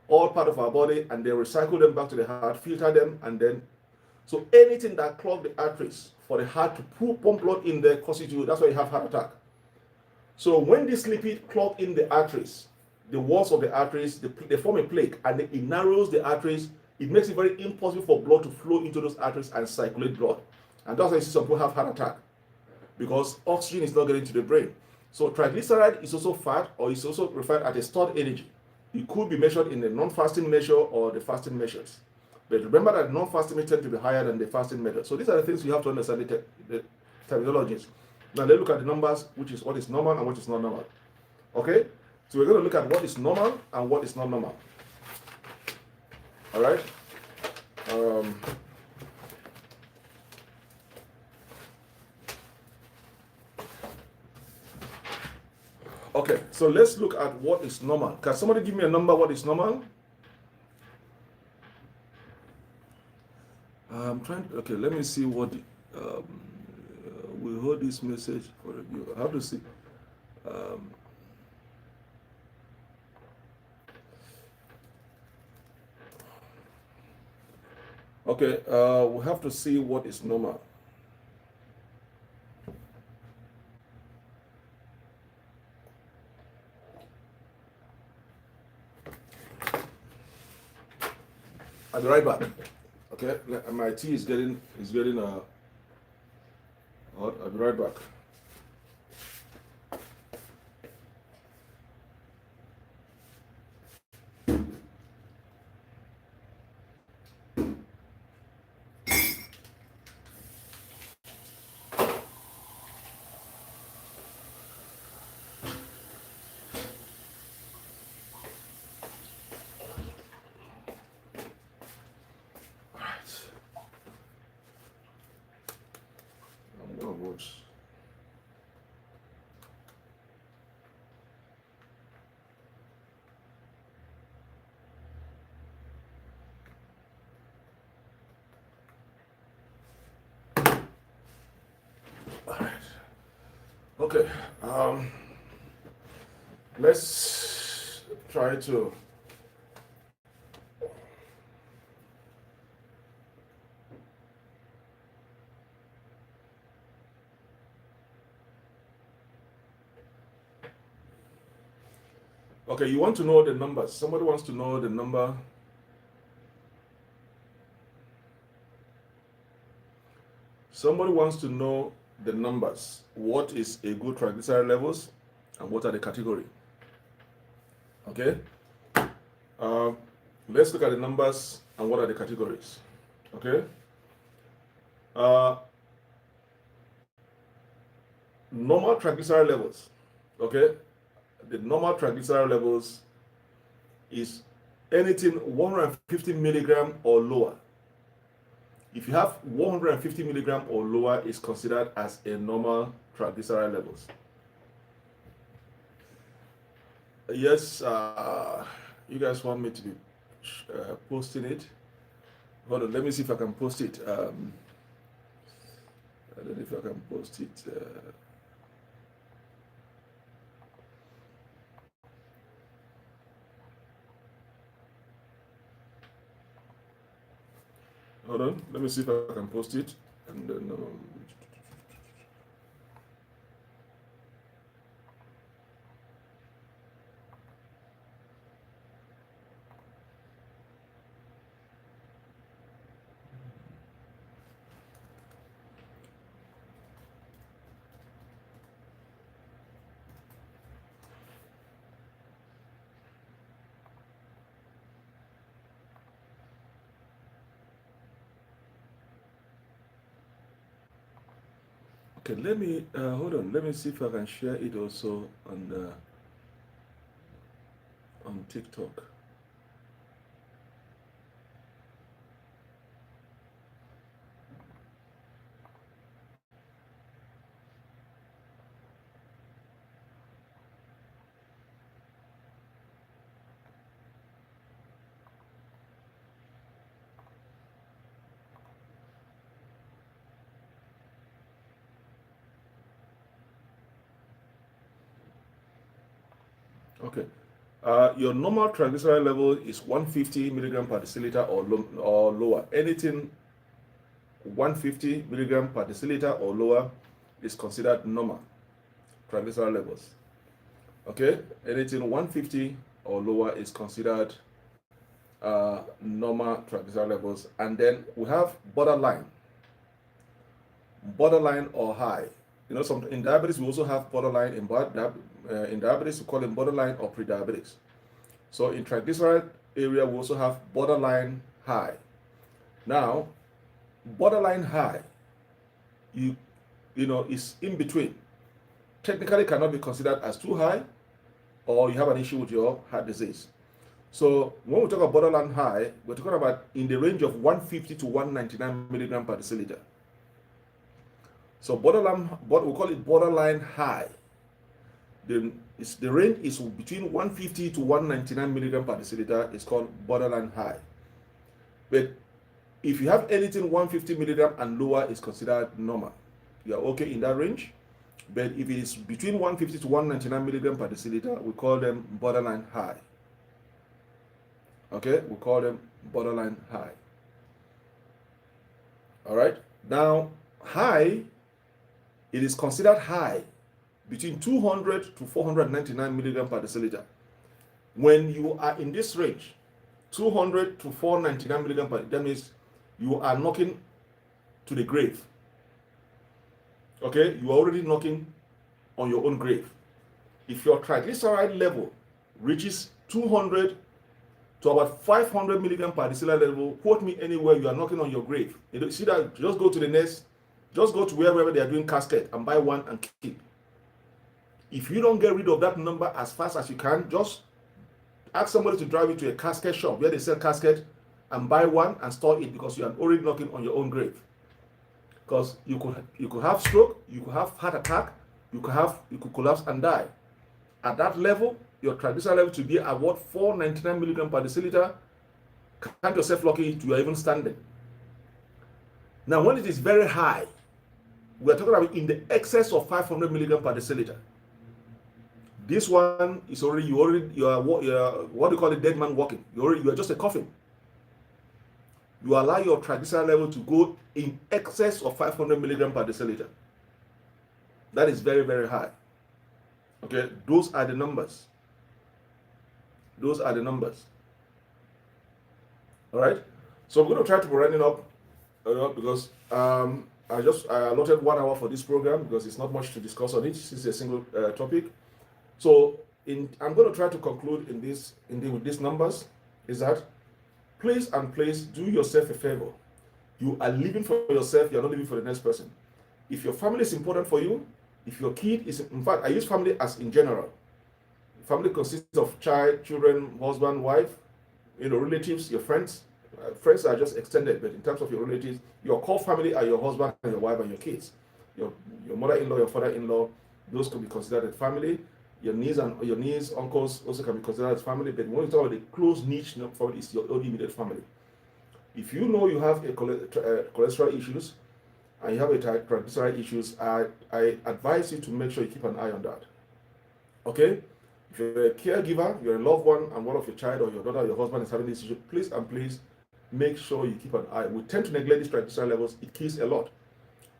all part of our body, and they recycle them back to the heart, filter them, and then so anything that clogs the arteries for the heart to pump blood in there causes you. That's why you have heart attack. So when this lipid clog in the arteries, the walls of the arteries, they form a plaque, and it narrows the arteries. It makes it very impossible for blood to flow into those arteries and circulate blood. And that's why you see some people have heart attack, because oxygen is not getting to the brain. So triglyceride is also fat, or is also referred as a stored energy. It could be measured in the non-fasting measure or the fasting measures. But remember that non-fasting may tend to be higher than the fasting method. So these are the things you have to understand, the terminologies. Now let's look at the numbers, which is what is normal and what is not normal. Okay? So we're going to look at what is normal and what is not normal. All right? Okay, so let's look at what is normal. Can somebody give me a number, what is normal? I'm trying to, okay, let me see what, we hold this message for review. I have to see. Okay, we have to see what is normal. I'll be right back. Okay, my tea is getting hot. I'll be right back. I'm gonna watch. Okay, let's try to okay, you want to know the numbers. Somebody wants to know the number. Somebody wants to know the numbers. What is a good triglyceride levels and what are the category? Okay. Let's look at the numbers and what are the categories. Okay. Normal triglyceride levels. Okay. The normal triglyceride levels is anything 150 milligram or lower. If you have 150 milligram or lower, is considered as a normal triglyceride levels. Yes, you guys want me to be posting it? Hold on, let me see if I can post it. I don't know if I can post it. Hold on, let me see if I can post it. And then, okay, let me hold on. Let me see if I can share it also on TikTok. Okay. Your normal triglyceride level is 150 milligram per deciliter or lower. Anything 150 milligram per deciliter or lower is considered normal triglyceride levels. Okay, anything 150 or lower is considered normal triglyceride levels. And then we have borderline or high. You know, in diabetes we also have borderline. In diabetes we call them borderline or pre-diabetics. So in triglyceride area we also have borderline high. Now, borderline high, you know, is in between. Technically cannot be considered as too high, or you have an issue with your heart disease. So when we talk about borderline high, we're talking about in the range of 150 to 199 milligram per deciliter. So borderline, we call it borderline high. The range is between 150 to 199 milligram per deciliter. It's called borderline high. But if you have anything 150 milligram and lower, is considered normal. You are okay in that range. But if it is between 150 to 199 milligram per deciliter, we call them borderline high. Okay, we call them borderline high. All right. Now, high, it is considered high between 200 to 499 milligram per deciliter. When you are in this range, 200 to 499 milligram per deciliter, that means you are knocking to the grave. Okay, you are already knocking on your own grave. If your triglyceride level reaches 200 to about 500 milligram per deciliter level, quote me anywhere, you are knocking on your grave. You see that? Just go to the next, just go to wherever they are doing casket and buy one and keep. If you don't get rid of that number as fast as you can, just ask somebody to drive you to a casket shop where they sell casket and buy one and store it, because you are already knocking on your own grave. Because you could have stroke, you could have heart attack, you could collapse and die. At that level, your triglyceride level to be at what, 499 milligram per deciliter. Count yourself lucky you are even standing. Now, when it is very high, we are talking about in the excess of 500 milligram per deciliter. This one is already you are what do you call it, dead man walking. You are just a coffin. You allow your triglyceride level to go in excess of 500 milligram per deciliter. That is very, very high. Okay, those are the numbers. Those are the numbers. All right. So I'm going to try to be running up because I allotted 1 hour for this program because it's not much to discuss on it. This is a single topic. So I'm going to try to conclude with these numbers is that please do yourself a favor. You are living for yourself. You are not living for the next person. If your family is important for you, if your kid is, in fact, I use family as in general. Family consists of child, children, husband, wife, relatives, your friends. Friends are just extended, but in terms of your relatives, your core family are your husband and your wife and your kids. Your mother-in-law, your father-in-law, those could be considered as family. Your niece, uncles also can be considered as family. But when you talk about the close niche family, it's your own immediate family. If you know you have cholesterol issues and you have a triglyceride issues, I advise you to make sure you keep an eye on that. Okay? If you're a caregiver, you're a loved one, and one of your child or your daughter or your husband is having this issue, please make sure you keep an eye. We tend to neglect these triglyceride levels. It kills a lot.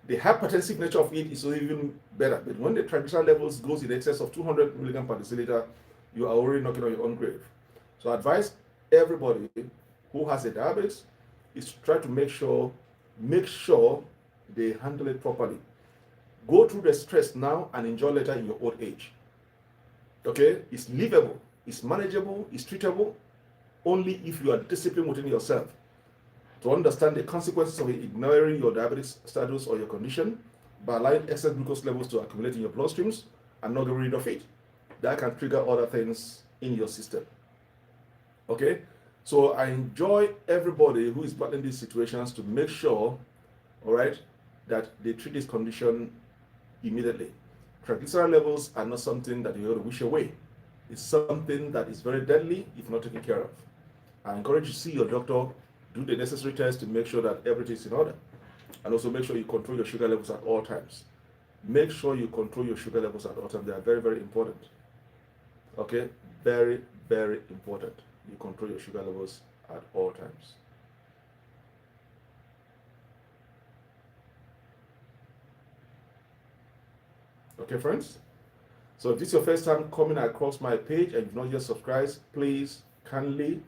The hypertensive nature of it is even better. But when the triglyceride levels goes in excess of 200 milligram per deciliter, you are already knocking on your own grave. So I advise everybody who has a diabetes is to try to make sure they handle it properly. Go through the stress now and enjoy later in your old age. Okay? It's livable, it's manageable, it's treatable only if you are disciplined within yourself to understand the consequences of ignoring your diabetes status or your condition by allowing excess glucose levels to accumulate in your bloodstreams and not getting rid of it. That can trigger other things in your system. Okay? So I enjoy everybody who is battling these situations to make sure, all right, that they treat this condition immediately. Triglyceride levels are not something that you ought to wish away. It's something that is very deadly if not taken care of. I encourage you to see your doctor, do the necessary tests to make sure that everything is in order. And also make sure you control your sugar levels at all times. Make sure you control your sugar levels at all times. They are very, very important. Okay? Very, very important. You control your sugar levels at all times. Okay, friends? So if this is your first time coming across my page and you've not yet subscribed, please kindly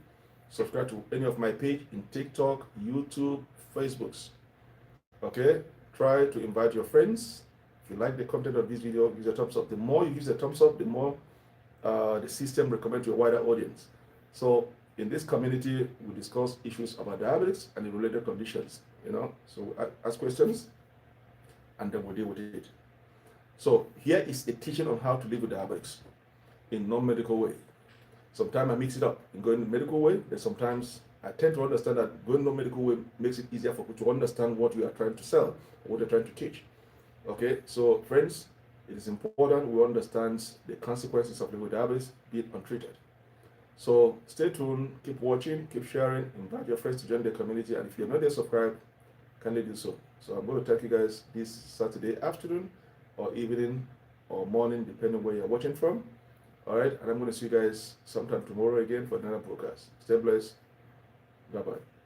subscribe to any of my page in TikTok, YouTube, Facebooks. Okay? Try to invite your friends. If you like the content of this video, use a thumbs up. The more you use a thumbs up, the more the system recommend to a wider audience. So in this community, we discuss issues about diabetes and the related conditions. So ask questions, and then we'll deal with it. So here is a teaching on how to live with diabetes in non-medical way. Sometimes I mix it up in going the medical way, and sometimes I tend to understand that going non-medical way makes it easier for people to understand what we are trying to sell, what they're trying to teach. Okay, so friends, it is important we understand the consequences of living with diabetes, be it untreated. So stay tuned, keep watching, keep sharing, invite your friends to join the community, and if you're not yet subscribed, kindly do so. So I'm going to thank you guys this Saturday afternoon or evening or morning, depending where you're watching from. All right, and I'm going to see you guys sometime tomorrow again for another broadcast. Stay blessed. Bye-bye.